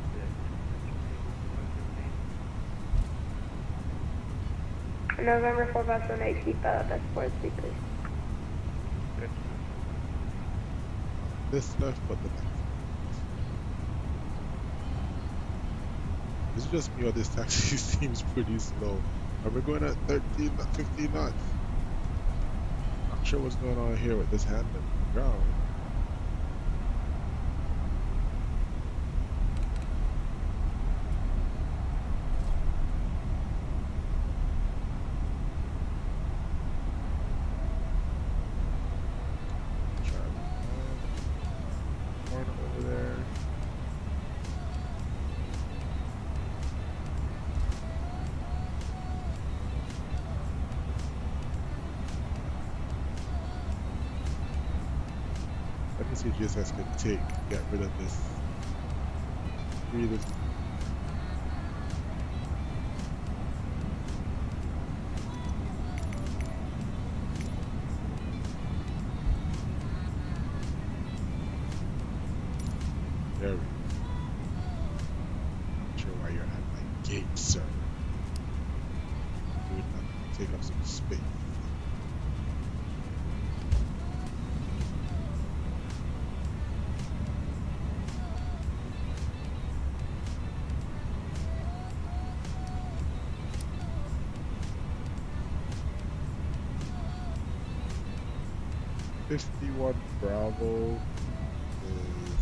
it. November 4578, keep best forward speed, please. this left, but the left. Is it just me or this taxi seems pretty slow? And we're going at 15 knots. Not sure what's going on here with this hand on the ground. see GSX could take, get rid of this. Free this. There we go. Not sure why you're at my gate, sir. You would not take up some space. #51 Bravo is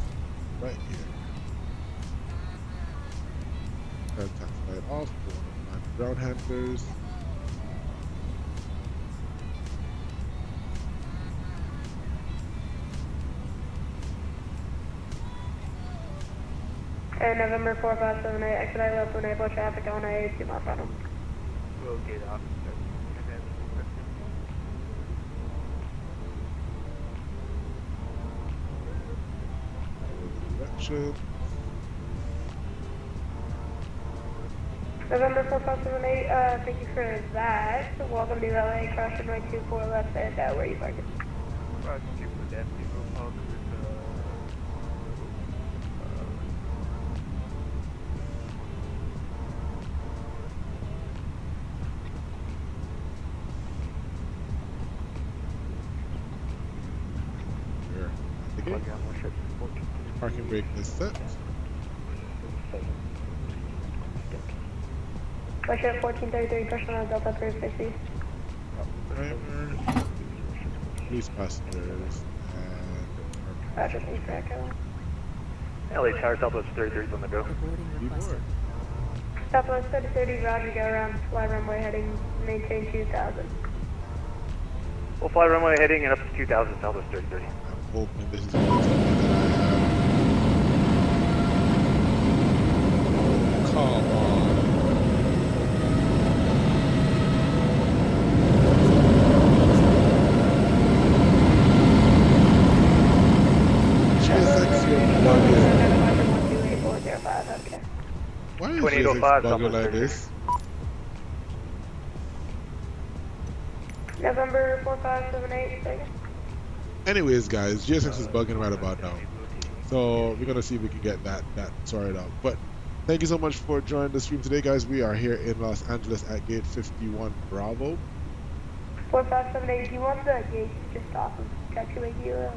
right here. Contact light off, one of my ground handlers. And November 4578, expedite left to enable traffic on a 2 mile final. We'll get off. Direction. November 4578, thank you for that. Welcome to LA, cross runway 24 left and where you parking? Cross keep with that people park with Here. Okay. Parking brake is set. Russia 1433, personnel Delta 360. Driver, police passengers, and Roger, thanks for echo. LA Tower, Southwest 33 is on the go. Boarding requested. Southwest 3030, roger, go around, fly runway heading, maintain 2000. We'll fly runway heading and up to 2000, Southwest 3030. I'm hoping this is going to tell me that I have. Oh, come on. GSX, you're bugging. Why is GSX bugging like this? November 4578, second. Anyways, guys, GSX is bugging right about now. So we're gonna see if we can get that sorted out. But thank you so much for joining the stream today, guys. We are here in Los Angeles at gate 51 Bravo. 4578, do you want the gate just off of taxiway Gila?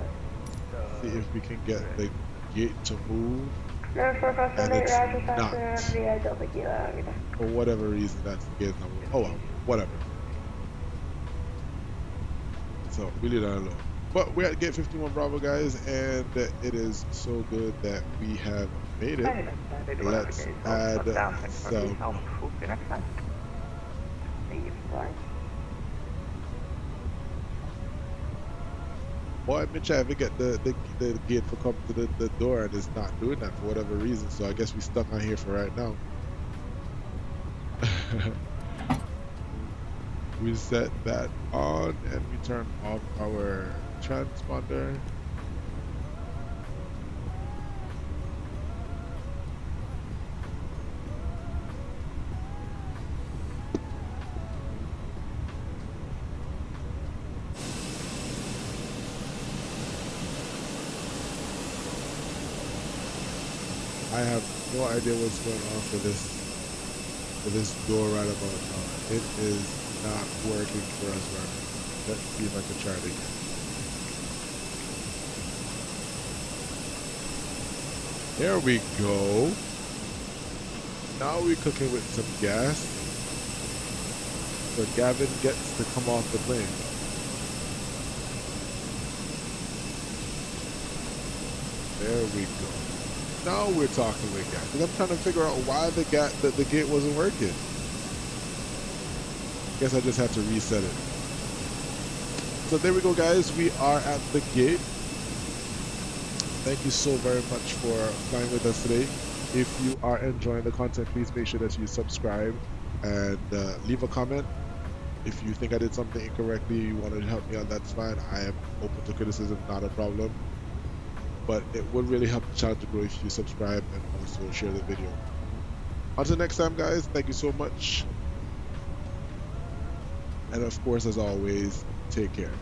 See if we can get the gate to move. Number 4578, it's roger, not. faster via Delta Gila. For whatever reason, that's the gate not moving. Oh well, whatever. So we leave that alone. But we're at gate 51 Bravo, guys, and it is so good that we have made it. Let's add some. Boy, I've been trying to get the gate for come to the door, and it's not doing that for whatever reason. So I guess we stuck on here for right now. We set that on, and we turn off our transponder. I have no idea what's going on for this door right about now. It is not working for us right now. Let's see if I can try it again. There we go. Now we're cooking with some gas. So Gavin gets to come off the plane. There we go. Now we're talking with gas. Because I'm trying to figure out why the gate wasn't working. Guess I just have to reset it. So there we go, guys. We are at the gate. Thank you so very much for flying with us today. If you are enjoying the content, please make sure that you subscribe and leave a comment. If you think I did something incorrectly, you want to help me out, that's fine. I am open to criticism, not a problem. but it would really help the channel to grow if you subscribe and also share the video. Until next time, guys, thank you so much. And of course, as always, take care.